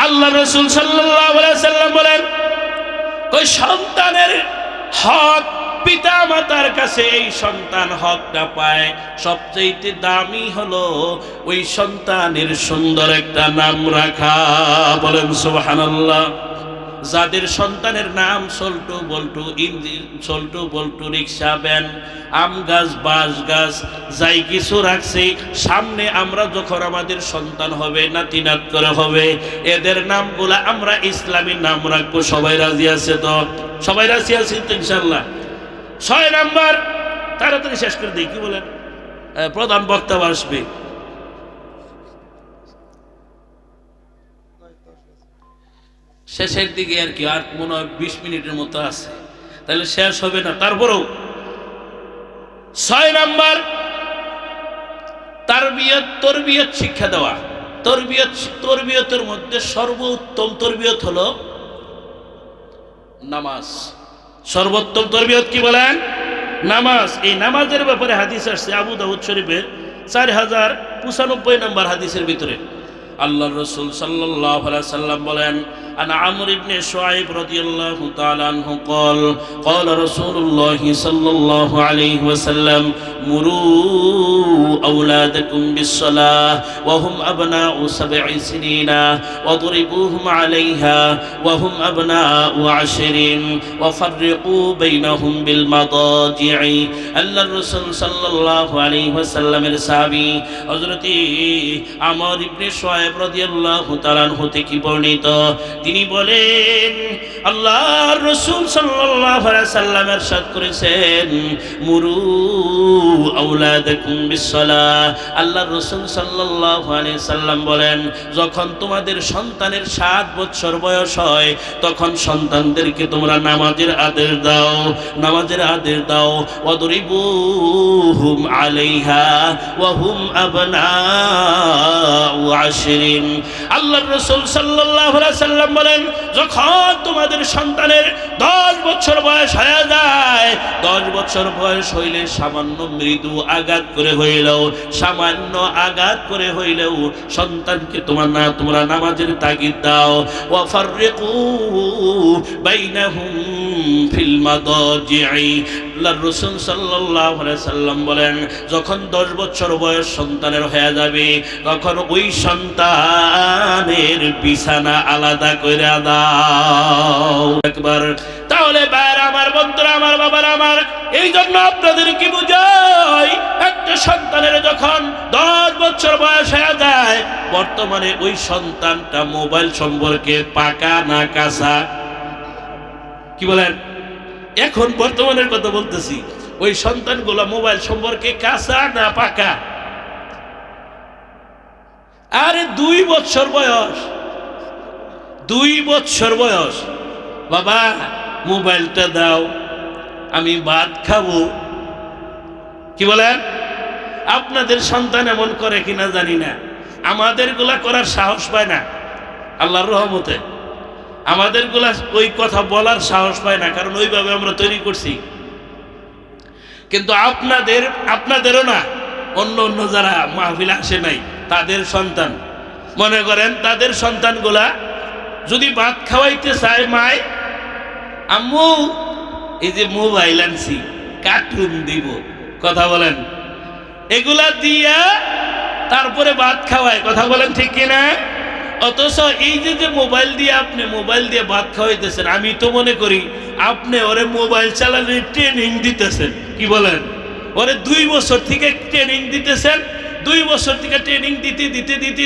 আল্লাহ রাসূল সাল্লাল্লাহু আলাইহি সাল্লাম বলেন, ওই সন্তানের হক পিতা মাতার কাছে এই সন্তান হকটা পায়, সবচেয়ে দামি হলো ওই সন্তানের সুন্দর একটা নাম রাখা। বলেন সুবহানাল্লাহ। যাদের সন্তানের নাম সল্টু বল্টু ইঞ্জিন, সল্টু বল্টু রিক্সা ভ্যান, আম গাছ বাঁশ গাছ যাই কিছু রাখছে, সামনে আমরা যখন আমাদের সন্তান হবে, নাতি নাত করে হবে, এদের নামগুলা আমরা ইসলামী নাম রাখবো। সবাই রাজি আছে তো? সবাই রাজি আছে তো ইনশাল্লাহ? 6 নাম্বার, তাড়াতাড়ি শেষ করে দিই, কি বলেন? প্রধান বক্তা আসবে। শেষের দিকে আর কি, আর মনে হয় 20 মিনিটের মতো আছে, তাহলে শেষ হবে না। তারপরেও 6 নাম্বার, তারবিয়ত, তরবিয়ত শিক্ষা দেওয়া। তরবিয়তের মধ্যে সর্বোত্তম তরবিয়ত হলো নামাজ। সর্বোত্তম তরবিয়ত কি বলেন? নামাজ। এই নামাজের ব্যাপারে হাদিস আসছে আবু দাউদ শরীফের 4095 নম্বর হাদিসের ভিতরে। আল্লাহর রাসূল সাল্লাল্লাহু আলাইহি সাল্লাম বলেন, আন আমর ইবনে শুআইব রাদিয়াল্লাহু তাআলা আনহু قال قال رسول الله صلى الله عليه وسلم مروا أولادكم بالصلاة وهم أبناء 7 سنين واضربوهم عليها وهم أبناء 10 وفرقوا بينهم بالمضاجع। আল্লাহর রাসূল সাল্লাল্লাহু আলাইহি ওয়াসাল্লামের সাহাবী হযরত আমর ইবনে শুআইব রাদিয়াল্লাহু তাআলা আনহু থেকে বর্ণিত, তিনি বলেন আল্লাহর রাসূল সাল্লাল্লাহু আলাইহি সাল্লাম ইরশাদ করেছেন, মুরু আওলাদাকুম বিসসালাহ। আল্লাহর রাসূল সাল্লাল্লাহু আলাইহি সাল্লাম বলেন, যখন তোমাদের সন্তানের 7 বছর বয়স হয়, তখন সন্তানদেরকে তোমরা নামাজের আদেশ দাও, নামাজের আদেশ দাও। ওয়াদরিবুহুম আলাইহা ওয়া হুম আবনাউ 10। আল্লাহর রাসূল সাল্লাল্লাহু আলাইহি সাল্লাম বলেন, যখন তোমাদের সন্তানের 10 বছর বয়স হয়ে যায়, 10 বছর বয়স হইলে সামান্য মৃদু আঘাত করে হইলেও, সামান্য আঘাত করে হইলেও সন্তানকে তোমরা নামাজের তাগিদ দাও। ওয়া ফাররিকু বাইনাহুম ফিল মাদাজি'i। আল্লাহর রাসূল সাল্লাল্লাহু আলাইহি সাল্লাম বলেন, যখন 10 বছর বয়স সন্তানের হয়ে যাবে, তখন ওই সন্তানের বিছানা আলাদা করে দাও। একবার তাহলে ভাইরা আমার, বন্ধুরা আমার, বাবারা আমার, এই জন্য আপনাদের কি বুঝাই, একটা সন্তানের যখন 10 বছর বয়স হয়ে যায়, বর্তমানে ওই সন্তানটা মোবাইল সম্পর্কে পাকা না কাঁচা? কি বলেন? এখন বর্তমানের কথা বলতেছি, ওই সন্তানগুলো মোবাইল সম্পর্কে কাঁচা না পাকা? আরে 2 বছর বয়স, 2 বছর বয়স, বাবা মোবাইলটা দাও, আমি ভাত খাবো। কি বলেন? আপনাদের সন্তান এমন করে কিনা জানি না, আমাদের গুলা করার সাহস পায় না। আল্লাহর রহমতে আমাদের গুলা ওই কথা বলার সাহস পায় না, কারণ ওইভাবে আমরা তৈরি করছি। কিন্তু আপনাদেরও না, অন্য অন্য যারা মাহফিল আসে নাই, তাদের সন্তান, মনে করেন তাদের সন্তানগুলা যদি ভাত খাওয়াইতে চায়, মায় আম্মু এই যে মোবাইল আনছি, কার্টুন দিব, কথা বলেন, এগুলা দিয়া তারপরে ভাত খাওয়ায়। কথা বলেন ঠিক কিনা? অথচ এই যে মোবাইল দিয়ে আপনি মোবাইল দিয়ে ভাত খাওয়াইতেছেন, আমি তো মনে করি আপনি ওরে মোবাইল চালানোর ট্রেনিং দিতেছেন। কি বলেন? ওরে 2 বছর থেকে ট্রেনিং দিতেছেন, 2 বছর থেকে ট্রেনিং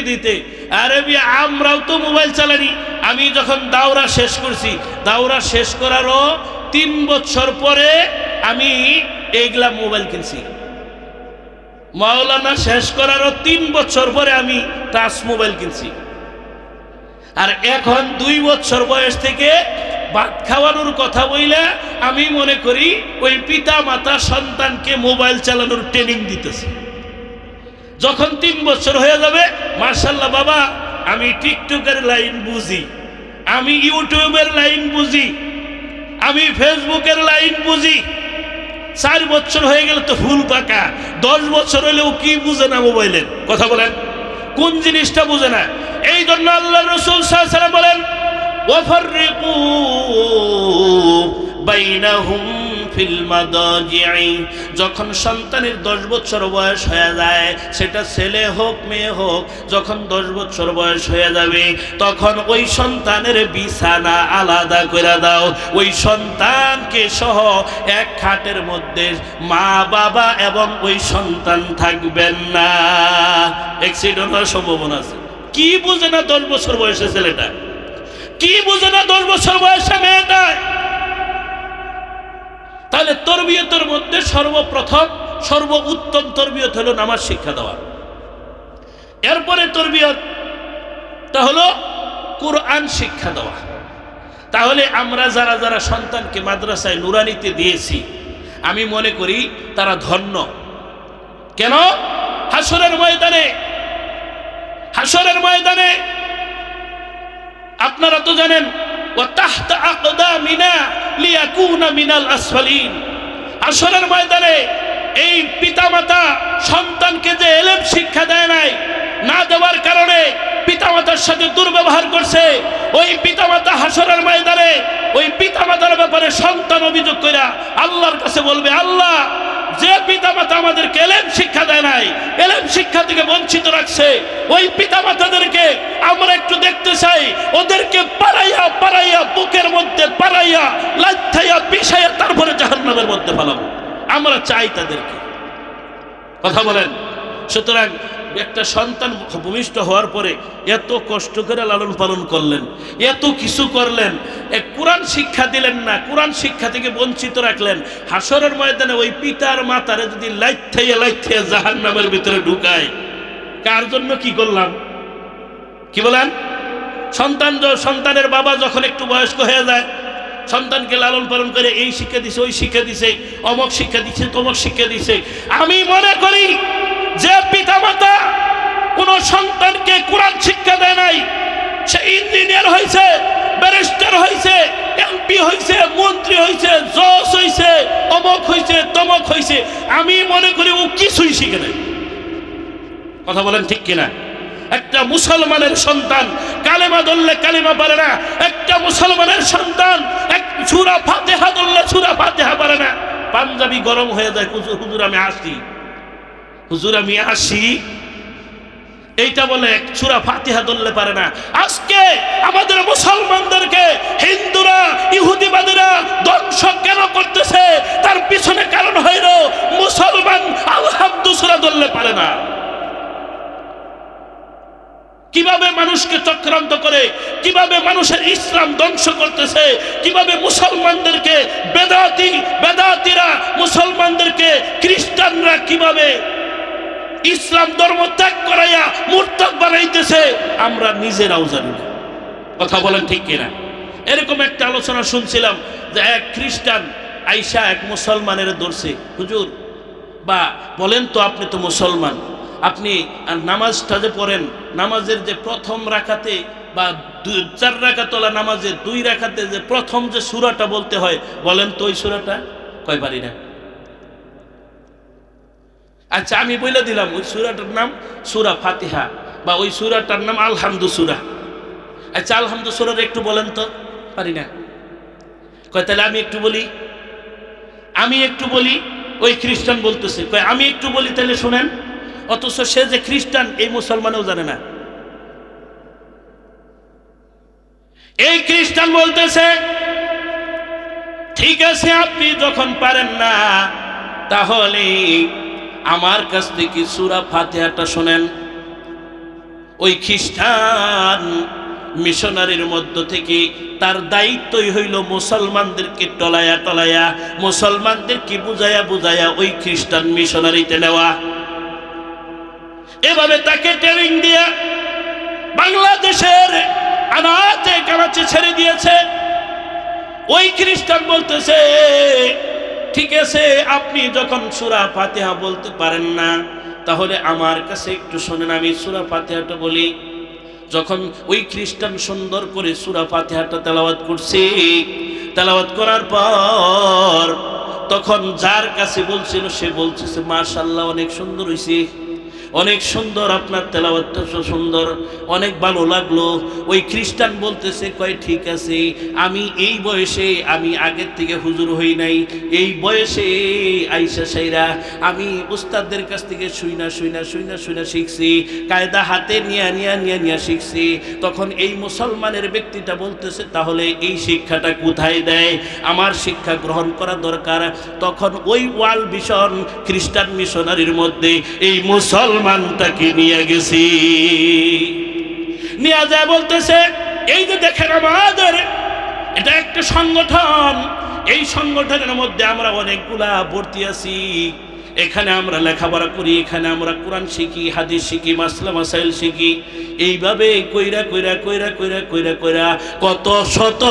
দিতে আরে আমরাও তো মোবাইল চালানি। আমি যখন দাওরা শেষ করছি, দাওরা শেষ করারও 3 বছর পরে আমি এইগুলা মোবাইল কিনছি। মাওলানা শেষ করারও 3 বছর পরে আমি টাচ মোবাইল কিনছি। আর এখন 2 বছর বয়স থেকে ভাত খাওয়ানোর কথা বইলে আমি মনে করি ওই পিতা মাতা সন্তানকে মোবাইল চালানোর ট্রেনিং দিতেছে। যখন 3 বছর হয়ে যাবে, মাশাআল্লাহ বাবা আমি টিকটকের লাইন বুঝি, আমি ইউটিউবের লাইন বুঝি, আমি ফেসবুকের লাইন বুঝি। 4 বছর হয়ে গেলে তো ফুল পাকা। 10 বছর হলেও কি বুঝে না মোবাইলের? কথা বলেন, কোন জিনিসটা বুঝে না? এই জন্য আল্লাহর রাসূল সাল্লাল্লাহু আলাইহি ওয়াসাল্লাম বলেন, ওয়াফাররিকু বাইনাহুম ফিল মাদাজি'i, যখন সন্তানের 10 বছর বয়স হয়ে যায়, সেটা ছেলে হোক মেয়ে হোক, যখন 10 বছর বয়স হয়ে যাবে তখন ওই সন্তানের বিছানা আলাদা করে দাও। ওই সন্তানকে সহ এক খাটের মধ্যে মা বাবা এবং ওই সন্তান থাকবেন না, অ্যাক্সিডেন্ট হওয়ার সম্ভাবনা আছে। কি বুঝে না 10 বছর বয়সে ছেলেটা, কি বুঝে না 10 বছর বয়সে মেয়েটা। তাহলে তরবিয়তের মধ্যে সর্বপ্রথম সর্বোত্তম তরবিয়ত হলো নামাজ শিক্ষা দেওয়া। এরপরে তরবিয়তটা হলো কুরআন শিক্ষা দেওয়া। তাহলে আমরা যারা যারা সন্তানকে মাদ্রাসায় নুরানিতে দিয়েছি, আমি মনে করি তারা ধন্য। কেন? হাসরের ময়দানে আপনারা তো জানেন, ওয়া তাহতা আকদামিনা লিয়াকুনা মিনাল আসফালিন। হাসরের ময়দানে এই পিতামাতা সন্তানকে যে ইলম শিক্ষা দেয় নাই, না দেওয়ার কারণে পিতামাতার সাথে দুর্ব্যবহার করছে, ওই পিতামাতা হাসরের ময়দানে ওই পিতামাতার ব্যাপারে সন্তান অভিযোগ কইরা আল্লাহর কাছে বলবে, আল্লাহ, যে পিতামাতা আমাদেরকে ইলম শিক্ষা দেয় নাই, ইলম শিক্ষা থেকে বঞ্চিত রাখছে, ওই পিতামাতাদেরকে আমরা একটু দেখতে চাই। ওদেরকে পাড়াইয়া বুকের মধ্যে পাড়াইয়া লাথিয়া পিষাইয়া তারপরে জাহান্নামের মধ্যে ফেলাবো। আমরা চাই তাদেরকে। কথা বলেন। সুতরাং একটা সন্তান ভূমিষ্ঠ হওয়ার পরে এত কষ্ট করে লালন পালন করলেন, এত কিছু করলেন, কোরআন শিক্ষা দিলেন না, কোরআন শিক্ষা থেকে বঞ্চিত রাখলেন। হাসরের ময়দানে ওই পিতার মাতারে যদি লাইথাইয়া জাহান্নামের ভিতরে ঢুকায়, কার জন্য কি করলাম? কি বলেন? সন্তানের বাবা যখন একটু বয়স্ক হয়ে যায়, সন্তানকে লালন পালন করে এই শিক্ষা দিছে, ওই শিক্ষা দিছে, অমক শিক্ষা দিছে, তমক শিক্ষা দিছে। আমি মনে করি যে পিতামাতা কোন সন্তানকে কোরআন শিক্ষা দেয় নাই, সে ইঞ্জিনিয়ার হয়েছে, ব্যারিস্টার হয়েছে, এমপি হয়েছে, মন্ত্রী হয়েছে, জজ হয়েছে, অমক হয়েছে, তমক হয়েছে, আমি মনে করি ও কিছুই শিখে নেই। কথা বলেন ঠিক কিনা? একটা মুসলমানের সন্তান কালেমা ধরলে কালেমা পারে না, একটা মুসলমানের সন্তান এক সূরা ফাতিহা ধরলে সূরা ফাতিহা পারে না। পাঞ্জাবি গরম হয়ে যায়, হুজুর আমি আসি, এইটা বলে সূরা ফাতিহা ধরলে পারে না। আজকে আমাদের মুসলমানদেরকে হিন্দুরা, ইহুদিবাদীরা ধ্বংস কেন করতেছে? তার পিছনে কারণ হইল মুসলমান আলহামদু সূরা ধরলে পারে না। কিভাবে মানুষকে চক্রান্ত করে, কিভাবে মানুষের ইসলাম ধ্বংস করতেছে, কিভাবে মুসলমানদেরকে বেদাতিরা, মুসলমানদেরকে খ্রিস্টানরা কিভাবে ইসলাম ধর্ম ত্যাগ করাইয়া মুরতাদ বানাইতেছে, আমরা নিজেরাও জানি না। কথা বলেন ঠিক কিনা? এরকম একটা আলোচনা শুনছিলাম যে এক খ্রিস্টান আইসা এক মুসলমানের ধরছে, হুজুর বা বলেন তো, আপনি তো মুসলমান, আপনি নামাজটা যে পড়েন, নামাজের যে প্রথম রাকাতে বা 4 রাকাতওয়ালা নামাজের 2 রাকাতে যে প্রথম যে সূরাটা বলতে হয়, বলেন তো ওই সূরাটা? কয় পারি না। আচ্ছা, আমি বলে দিলাম ওই সূরাটার নাম সূরা ফাতিহা, বা ওই সূরাটার নাম আলহামদু সূরা। আচ্ছা, আলহামদু সূরার একটু বলেন তো? পারি না। কয় তাহলে আমি একটু বলি। ওই খ্রিস্টান বলতেছে, কয় আমি একটু বলি, তাহলে শুনেন। অথচ সে যে খ্রিস্টান এই মুসলমানও জানে না। এই খ্রিস্টান বলতেছে, ঠিক আছে, আপনি যখন পারেন না, তাহলে আমার কাছ থেকে সূরা ফাতিহাটা শোনেন। ওই খ্রিস্টান মিশনারির মধ্য থেকে তার দায়িত্বই হইল মুসলমানদেরকে টলায়া মুসলমানদেরকে বুঝায়া ওই খ্রিস্টান মিশনারিতে নেওয়া। এভাবে তাকে ট্রেনিং দিয়ে বাংলাদেশের আনাচে কানাচে ছেড়ে দিয়েছে। ওই খ্রিস্টান বলতেছে, ঠিক আছে, আপনি যখন সূরা ফাতিহা বলতে পারেন না, তাহলে আমার কাছে একটু শোনেন, আমি সূরা ফাতিহাটা বলি। যখন ওই খ্রিস্টান সুন্দর করে সূরা ফাতিহাটা তেলাওয়াত করছে, তেলাওয়াত করার পর তখন যার কাছে বলছিল সে বলছে, মাশাআল্লাহ, অনেক সুন্দর হইছে। অনেক সুন্দর, আপনার তেলাওয়াতটা সুন্দর, অনেক ভালো লাগলো। ওই খ্রিস্টান বলতেছে, কয় ঠিক আছে, আমি এই বয়সে আমি আগের থেকে হুজুর হই নাই, এই বয়সে আইসা সাইরা আমি উস্তাদদের কাছ থেকে শুইনা শিখছি, কায়দা হাতে নিয়া শিখছি। তখন এই মুসলমানের ব্যক্তিটা বলতেছে, তাহলে এই শিক্ষাটা কোথায় দেয়, আমার শিক্ষা গ্রহণ করা দরকার। তখন ওই ওয়ার্ল্ড ভিশন খ্রিস্টান মিশনারির মধ্যে এই মুসলমানটাকে নিয়ে গেছি, নিয়ে যায় বলতেছে, এই যে দেখেন আমাদের এটা একটা সংগঠন, এই সংগঠনের মধ্যে আমরা অনেকগুলা ভর্তি আছি, এখানে আমরা লেখাপড়া করি, এখানে আমরা কোরআন শিখি, হাদিস শিখি, মাসলা মাসাইল শিখি। এইভাবে কইরা কত শত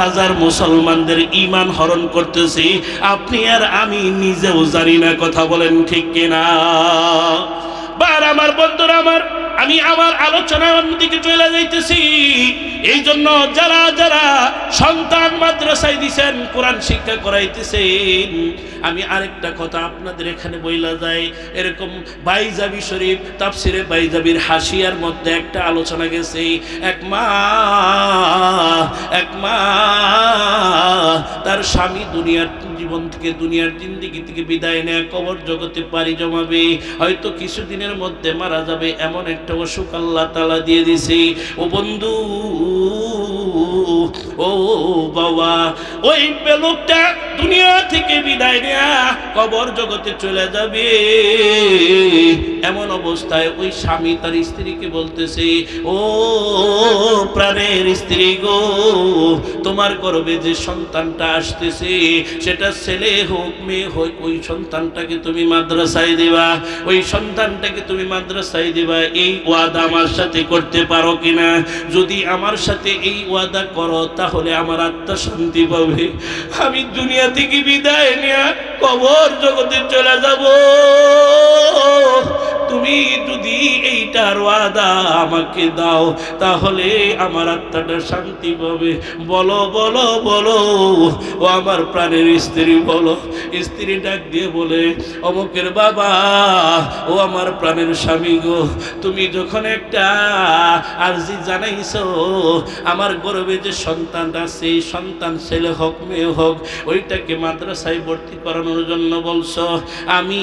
হাজার মুসলমানদের ঈমান হরণ করতেছি, আপনি আর আমি নিজেও জানি না। কথা বলেন ঠিক কিনা? বার আমার বন্ধুরা, আমি আমার আলোচনায় অন্যদিকে চলে যাইতেছি। এই জন্য যারা সন্তান মাদ্রাসায় দিছেন, কোরআন শিক্ষা করাইতেছেন, আমি আরেকটা কথা আপনাদের এখানে বইলা যায়। এরকম বাইজাবি শরীফ তাফসিরে বাইজাবির হাসিয়ার মধ্যে একটা আলোচনা গেছে, এক মা তার স্বামী দুনিয়ার জীবন থেকে, দুনিয়ার জিন্দেগি থেকে বিদায় নেয়, কবর জগতে পাড়ি জমাবে, হয়তো কিছুদিনের মধ্যে মারা যাবে, এমন একটা অসুখ আল্লাহ তাআলা দিয়ে দিছে। ও বন্ধু, ও বাবা, ওই লোকটা দুনিয়া থেকে বিদায় নেয়া কবর জগতে চলে যাবে, এমন অবস্থায় ওই স্বামী তার স্ত্রীকে বলতেছে, ও প্রাণের স্ত্রী গো, তোমার গর্ভে যে সন্তানটা আসতেছে, সেটা ছেলে হোক মেয়ে হোক, ওই সন্তানটাকে তুমি মাদ্রাসায় দিবা, ওই সন্তানটাকে তুমি মাদ্রাসায় দিবা। এই ওয়াদা আমার সাথে করতে পারো কিনা? যদি আমার সাথে এই ওয়াদা করো, তাহলে আমার আত্মা শান্তি পাবে, আমি দুনিয়া থেকে বিদায় নিয়ে কবর জগতে চলে যাব। তুমি যদি এইটার ওয়াদা আমাকে দাও, তাহলে আমার আত্মাটা শান্তি পাবে। বলো বলো বলো, ও আমার প্রাণের স্ত্রী বলো। স্ত্রী ডাক দিয়ে বলে, অমুকের বাবা, ও আমার প্রাণের স্বামী গো, তুমি যখন একটা আরজি জানাইছো, আমার গর্ভে যে সন্তানটা আছে, এই সন্তান ছেলে হোক মেয়ে হোক, ওইটাকে মাদ্রাসায় ভর্তি করানোর জন্য বলছো, আমি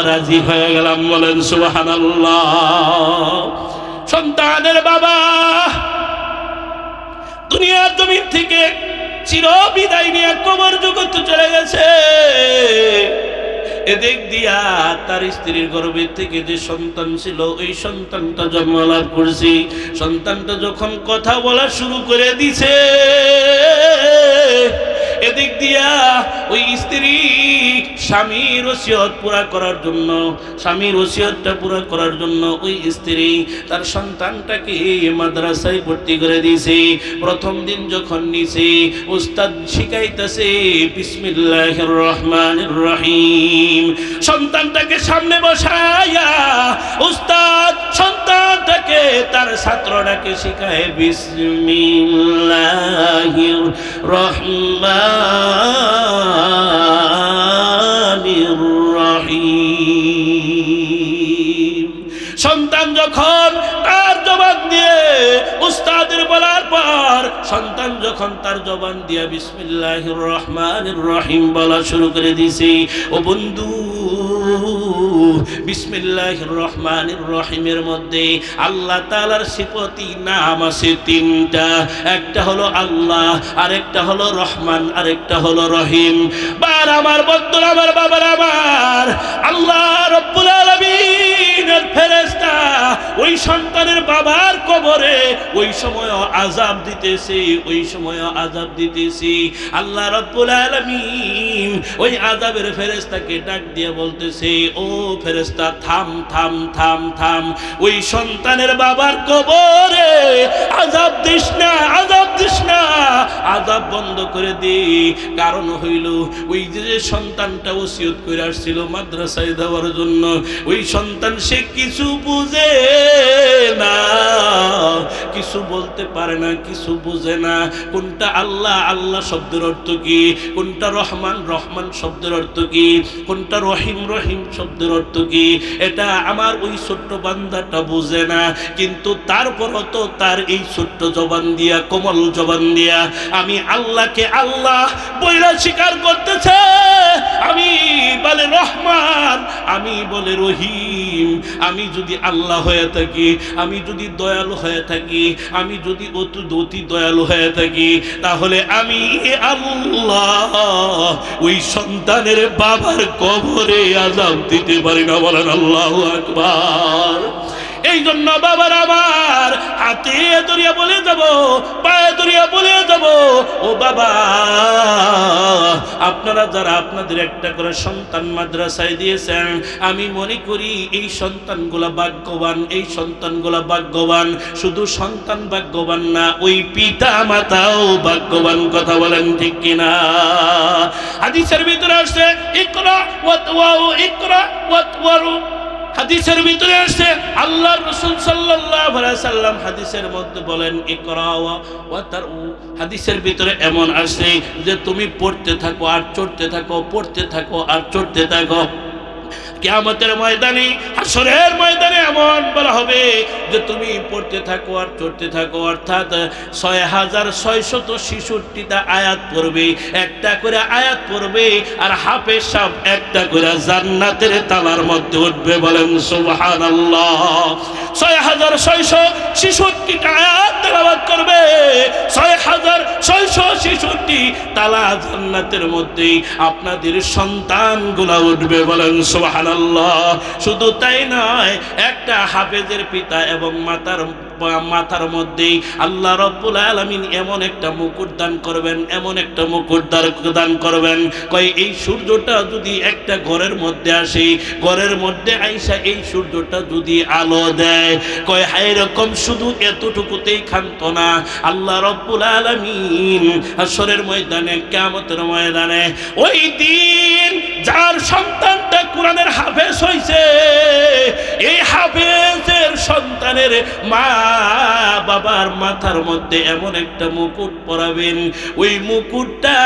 রাজি হয়ে গেলাম। বলেন সুবহানাল্লাহ। সন্তানের বাবা দুনিয়ার জমিন থেকে চির বিদায় নিয়ে কবর জগতে চলে গেছে। এদিক দিয়া তার স্ত্রীর গর্ভে থেকে যে সন্তান ছিল, ওই সন্তানটা জন্ম লাভ করছে। সন্তানটা যখন কথা বলা শুরু করে দিছে, এদিক দিয়া ওই স্ত্রী স্বামীর ওসিয়ত পুরা করার জন্য, স্বামীর ওসিয়তটা পুরা করার জন্য ওই স্ত্রী তার সন্তানটাকে মাদ্রাসায় ভর্তি করে দিয়েছে। প্রথম দিন যখন নিছে, উস্তাদ শিখাইতেছে বিসমিল্লাহির রহমানির রহিম। সন্তানটাকে সামনে বসায়া উস্তাদ সন্তানটাকে তার ছাত্রটাকে শিখায় বিসমিল্লাহির রহমানির রহিম। সন্তান যখন তার জবান দিয়ে উস্তাদের বলার পর, সন্তান যখন তার জবান দিয়ে বিসমিল্লাহির রহমানির রহিম বলা শুরু করে দিয়েছে, ও বন্ধু, বিসমিল্লাহির রহমানির রহিমের মধ্যে আল্লাহ তাআলার সিফতি নাম আছে তিনটা। একটা হলো আল্লাহ, আরেকটা হলো রহমান, আরেকটা হলো রহিম। বার আমার বন্ধুরা, আমার বাবার, আমার আল্লাহ রব্বুল আলামিনের ফেরেশতা ওই সন্তানের বাবার কবরে ওই সময় আযাব দিতেছে, ওই সময় আযাব দিতেছে। আল্লাহ রব্বুল আলামিন ওই আযাবের ফেরেশতাকে ডাক দিয়ে বলতেছে, ও ফেরেশতা, থাম থাম থাম থাম, ওই সন্তানের বাবার কবরে আযাব দিস না, আযাব দিস না, আযাব বন্ধ করে দে। কারণ হইল, ওই যে সন্তানটা ওসিয়ত করে আসছিল মাদ্রাসায় দেওয়ার জন্য, ওই সন্তান সে কিছু বুঝে না, কিছু বলতে পারে না, কিছু বুঝে না। কোনটা আল্লাহ, আল্লাহ শব্দের অর্থ কি, কোনটা রহমান, রহমান শব্দের অর্থ কি, কোনটা রহিম, রহিম শব্দের অর্থ কি, এটা আমার ওই ছোট্ট বান্দাটা বুঝে না। কিন্তু তারপরও তো তার এই ছোট্ট জবান দিয়া, কোমল জবান দিয়া আমি আল্লাহকে আল্লাহ বইলা স্বীকার করতেছে। আমি বলে রহমান, আমি বলে রহিম। আমি যদি আল্লাহ হয়ে থাকি, আমি যদি দয়ালু হয়ে থাকি, আমি যদি অতি দয়ালু হয়ে থাকি, তাহলে আমি আল্লাহ ওই সন্তানের বাবার কবরে আযাব দিতে পারি না। বলেন আল্লাহু আকবার। এই জন্য বাবার আমার হাতে ধরিয়া বলে যাব, পায়ে ধরিয়া বলে যাব, ও বাবা, আপনারা যারা আপনাদের একটা করে সন্তান মাদ্রাসায় দিয়েছেন, আমি মনে করি এই সন্তানগুলা ভাগ্যবান, এই সন্তানগুলা ভাগ্যবান। শুধু সন্তান ভাগ্যবান না, ওই পিতা মাতাও ভাগ্যবান। কথা বলেন ঠিক কিনা? হাদিসের ভিতরে আসছে ইকরা ওয়াতওয়াউ, ইকরা ওয়াতওয়ারু। হাদিসের ভিতরে আসছে আল্লাহর রাসূল সাল্লাল্লাহু আলাইহি সাল্লাম হাদিসের মধ্যে বলেন ইকরা ওয়া তারু। হাদিসের ভিতরে এমন আসছে যে তুমি পড়তে থাকো আর চড়তে থাকো, পড়তে থাকো আর চড়তে থাকো। কিয়ামতের ময়দানে, হাসরের ময়দানে এমন বলা হবে যে তুমি পড়তে থাকো আর চড়তে থাকো, অর্থাৎ 6666টা আয়াত পড়বে, একটা করে আয়াত পড়বে, আর হাফেজ সাহেব একটা করে জান্নাতের তালার মধ্যে উঠবে। বলেন সুবহানাল্লাহ। 6666টা আয়াত তেলাওয়াত করবে, 6666 তালা জান্নাতের মধ্যে আপনাদের সন্তানগুলো উঠবে। বলেন সুবহানাল্লাহ। শুধু তাই নয়, একটা হাফেজের পিতা এবং মাথার মধ্যেই আল্লাহ রাব্বুল আলামিন এমন একটা মুকুট দান করবেন, এমন একটা মুকুট দান করবেন, কই এই সূর্যটা যদি একটা ঘরের মধ্যে আসে, ঘরের মধ্যে আইসা এই সূর্যটা যদি আলো দেয়, কই এরকম শুধু এতটুকুতেই ক্ষান্ত না, আল্লাহ রাব্বুল আলামিন হাসরের ময়দানে, কিয়ামতের ময়দানে, ওই দিন যার সন্তানটা কোরআনের হাফেজ হইছে, এই হাফেজের সন্তানের মা বাবার মাথার মধ্যে এমন একটা মুকুট পরাবেন, ওই মুকুটটা,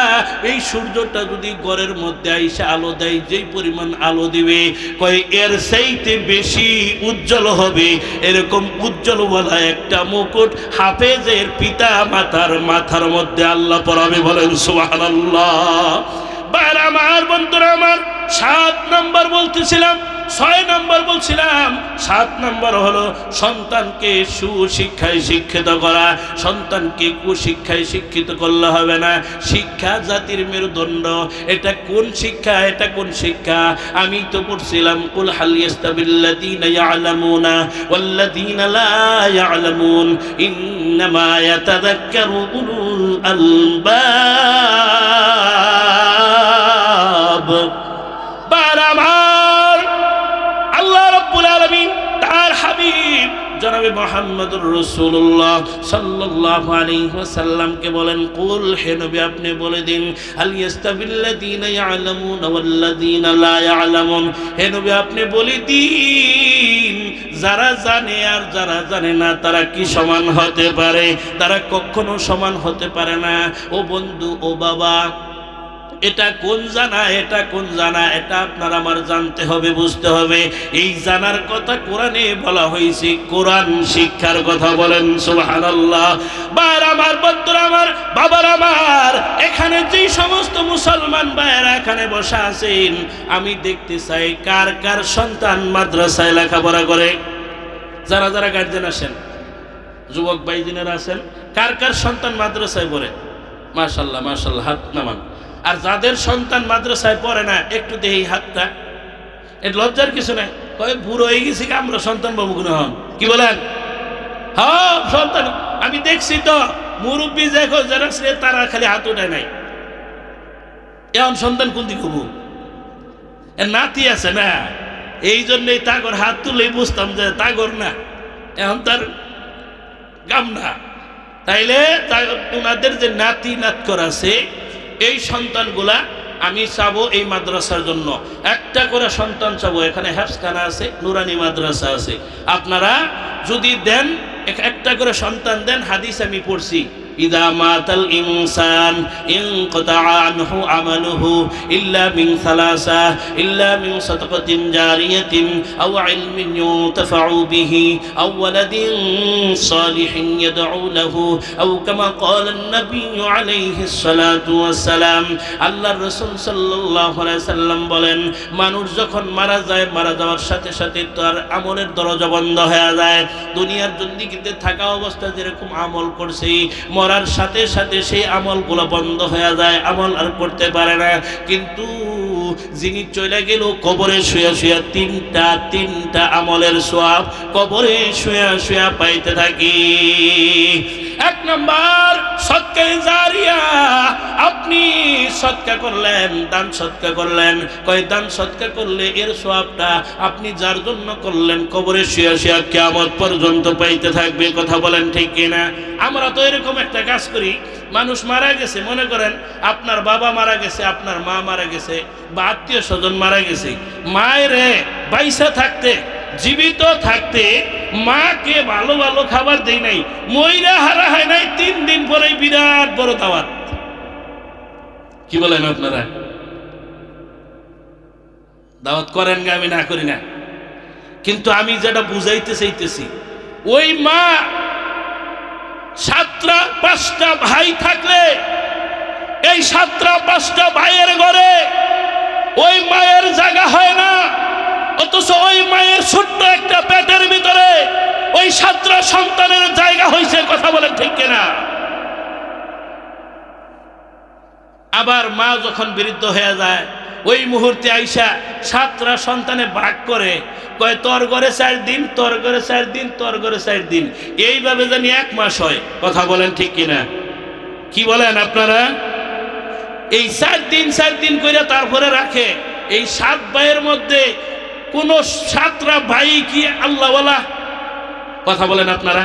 এই সূর্যটা যদি ঘরের মধ্যে আইসা আলো দেয়, যেই পরিমাণ আলো দিবে, কয় এর চাইতে বেশি উজ্জ্বল হবে। এরকম উজ্জ্বলওয়ালা একটা মুকুট হাফেজের পিতা মাথার মধ্যে আল্লাহ পরাবে। বলেন সুবহানাল্লাহ। বার আমার বন্ধুরা আমার, 7 নম্বর বলতেছিলাম, 6 নম্বর বলছিলাম। 7 নম্বর হলো সন্তানকে সুশিক্ষায় শিক্ষিত করা। সন্তানকে কুশিক্ষায় শিক্ষিত করলে হবে না। শিক্ষা জাতির মেরুদণ্ড। এটা কোন শিক্ষা? এটা কোন শিক্ষা? আমি তো পড়ছিলাম কুল হাল ইয়াস্তাবিল্লাযীনা ইয়ালামুনা ওয়াল্লাযীনা লা ইয়ালামুন ইন্নামা ইয়াতাযাক্কারু উলুল আলবাব। বারামার আল্লাহ রাব্বুল আলামিন তার হাবিব জনাবে মুহাম্মদুর রাসূলুল্লাহ সাল্লাল্লাহু আলাইহি ওয়াসাল্লামকে বলেন, কুল, হে নবী আপনি বলে দিন, হাল ইয়াস্তাবিল্লাযীনা ইয়ালামুনা ওয়াল্লাযীনা লা ইয়ালামুন। হে নবী আপনি বলে দিন, যারা জানে আর যারা জানে না তারা কি সমান হতে পারে? তারা কখনো সমান হতে পারে না। ও বন্ধু, ও বাবা, এটা কোন জানা, এটা কোন জানা, এটা আপনার আমার জানতে হবে, বুঝতে হবে। এই জানার কথা কোরআনে বলা হয়েছে, কোরআন শিক্ষার কথা। বলেন সুবহানাল্লাহ। বার আমার, বন্ধুরা আমার, বাবার আমার, এখানে যেই সমস্ত মুসলমান ভাইয়েরা এখানে বসা আছেন, আমি দেখতে চাই কার কার সন্তান মাদ্রাসায় লেখাপড়া করে। যারা যারা গার্জেন আছেন, যুবক ভাইজিনেরা আছেন, কার কার সন্তান মাদ্রাসায় পড়ে? মাশাআল্লাহ, মাশাআল্লাহ, হাত নামান। আর যাদের সন্তান মাদ্রাসায় পড়ে না, একটু দেখি হাতটা। এটা লজ্জার কিছু নাই। কয় বুড়ো হয়ে গেছি, আমরা সন্তান বাবু গুণ হন। কি বলেন? হ্যাঁ, সন্তান। আমি দেখছি তো মুরব্বী দেখো যারা ছিল, তারা খালি হাত উঠায় নাই। এখন সন্তান কোন দিকে হবো? এর নাতি আছে না, এই জন্যই তাগর হাত তুলেই বুঝতাম যে তাগর না, এখন তার গাম না। তাইলে ওনাদের যে নাতি নাতকর আছে, এই সন্তানগুলা আমি চাবো এই মাদ্রাসার জন্য একটা করে সন্তান চাবো। এখানে হেফজখানা আছে, নুরানি মাদ্রাসা আছে, আপনারা যদি দেন একটা করে সন্তান দেন। হাদিস আমি পড়ছি, ইদা মাতাল ইনসান ইনকাতা আনহু আমালুহু ইল্লা মিন সালাসা ইল্লা মিন সাদাকাতিন জারিয়াতিন আও ইলমিন ইউনতাফাউ বিহি আও ওয়ালাদিন সালিহিন ইয়াদউ লাহু আও কামা ক্বালা an-নবী আলাইহিস সালাতু ওয়াস সালাম। আল্লাহর রাসূল সাল্লাল্লাহু আলাইহি সাল্লাম বলেন, মানুষ যখন মারা যায়, মারা যাওয়ার সাথে সাথে তার আমলের দরজা বন্ধ হয়ে যায়। দুনিয়ার জিন্দেগিতে থাকা অবস্থায় যেরকম আমল করছে, মরার সাথে সাথে সেই আমলগুলো বন্ধ হয়ে যায়, আমল আর করতে পারে না। কিন্তু যিনি চলে গেল কবরে শুয়া শুয়া তিনটা আমলের সওয়াব কবরে শুয়া শুয়া পাইতে থাকি। এক নম্বর সদকায়ে জারিয়া, আপনি সদকা করলেন, দান সদকা করলেন। কয় দান সদকা করলে এর সওয়াবটা আপনি যার জন্য করলেন কবরে শুয়া শুয়া কিয়ামত পর্যন্ত পাইতে থাকবে। কথা বলেন ঠিক কিনা? আমরা তো এরকম একটা কাজ করি, মানুষ মারা গেছে, মনে করেন আপনার বাবা মারা গেছে, আপনার মা মারা গেছে, বা আত্মীয় স্বজন মারা গেছে, মায়ের বাইসা থাকতে, জীবিত থাকতে মাকে ভালো ভালো খাবার দেই নাই, মইরা হারা হয় নাই, 3 দিন পরে বিরাট বড় দাওয়াত। কি বলেন আপনারা? দাওয়াত করেন গা, আমি না করি না, কিন্তু আমি যেটা বুঝাইতে চাইতেছি, ওই মা 7টা-5টা ভাই থাকলে এই 7টা-5টা ভাইয়ের ঘরে ওই মায়ের জায়গা হয় না, অথচ ওই মায়ের ছোট্ট একটা পেটের ভিতরে ওই 7টা সন্তানের জায়গা হয়েছে। কথা বলেন ঠিক কিনা? আবার মা যখন বৃদ্ধ হয়ে যায়, ওই মুহূর্তে আইসা 7টা সন্তানে ভাগ করে, কয় তোর ঘরে 4 দিন, তোর ঘরে 4 দিন, তোর ঘরে 4 দিন, এইভাবে জানি 1 মাস হয়। কথা বলেন ঠিক কিনা? কি বলেন আপনারা? এই 4 দিন করে তারপরে রাখে। এই 7 ভাইয়ের মধ্যে কোন 7টা ভাই কি আল্লাহওয়ালা? কথা বলেন আপনারা?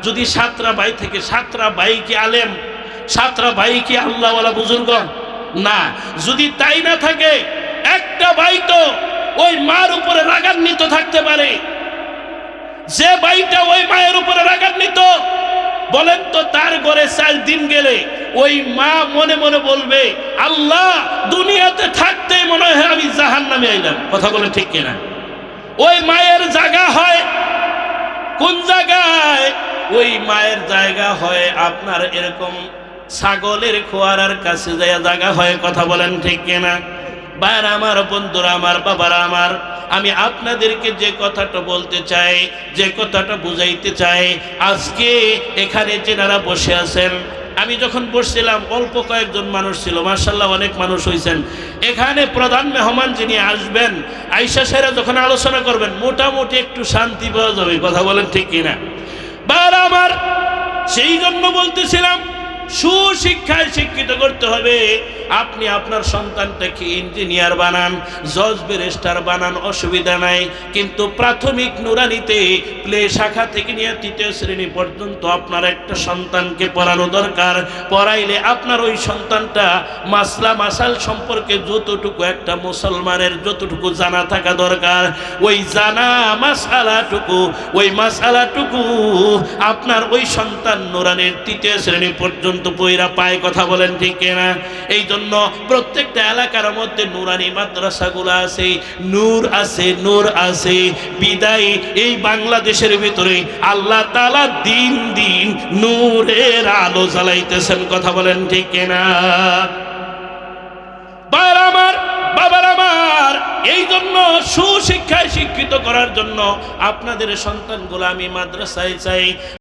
যদি 7টা ভাই থেকে 7টা ভাই কি আলেম? 7টা ভাই কি আল্লাহওয়ালা বুজুর্গ? না। যদি তাই না থাকে, একটা ভাই তো ওই মার উপরে রাগান্বিত থাকতে পারে। যে ভাইটা ওই মায়ের উপরে রাগান্বিত, বলেন তো তার ঘরে 4 দিন গেলে ওই মা মনে মনে বলবে, আল্লাহ দুনিয়াতে থাকতেই মনে হয় আমি জাহান্নামে আইলাম। কথা বলেন ঠিক কিনা? ওই মায়ের জায়গা হয় কোন জায়গায়? ওই মায়ের জায়গা হয় আপনার এরকম ছাগলের খোয়ারার কাছে যায় জায়গা হয়। কথা বলেন ঠিক কিনা? ভাইরা আমার, বন্ধুরা আমার, বাবারা আমার, আমি আপনাদেরকে যে কথাটা বলতে চাই, যে কথাটা বুঝাইতে চাই, আজকে এখানে যেনারা বসে আছেন, আমি যখন বসছিলাম অল্প কয়েকজন মানুষ ছিল, মাশাআল্লাহ অনেক মানুষ হয়েছেন। এখানে প্রধান মেহমান যিনি আসবেন, আয়েশা সাহেরা যখন আলোচনা করবেন, মোটামুটি একটু শান্তি পাওয়া যাবে। কথা বলেন ঠিক কিনা? ভাইরা আমার, সেই জন্য বলতেছিলাম সুশিক্ষায় শিক্ষিত করতে হবে। আপনি আপনার সন্তানটাকে ইঞ্জিনিয়ার বানান, জজ ব্যারিস্টার বানান, অসুবিধা নাই, কিন্তু প্রাথমিক নুরানিতে প্লে শাখা থেকে নিয়ে 3য় শ্রেণী পর্যন্ত আপনার একটা সন্তানকে পড়ানো দরকার। পড়াইলে আপনার ওই সন্তানটা মাসলা মাসাল সম্পর্কে যতটুকু একটা মুসলমানের যতটুকু জানা থাকা দরকার, ওই জানা মাসালাটুকু, ওই মাসালাটুকু আপনার ওই সন্তান নুরানির 3য় শ্রেণী পর্যন্ত পয়রা পায়। কথা বলেন ঠিক কিনা? এই জন্য প্রত্যেকটা এলাকার মধ্যে নুরানি মাদ্রাসাগুলো আছে, নূর আছে, নূর আছে। বিদায় এই বাংলাদেশের ভিতরে আল্লাহ তাআলা দিন দিন নূরের আলো জ্বালাইতেছেন। কথা বলেন ঠিক কিনা? ভাইরা আমার, বাবার আমার, এই জন্য সুশিক্ষায় শিক্ষিত করার জন্য আপনাদের সন্তানগুলো আমি মাদ্রাসায় চাই।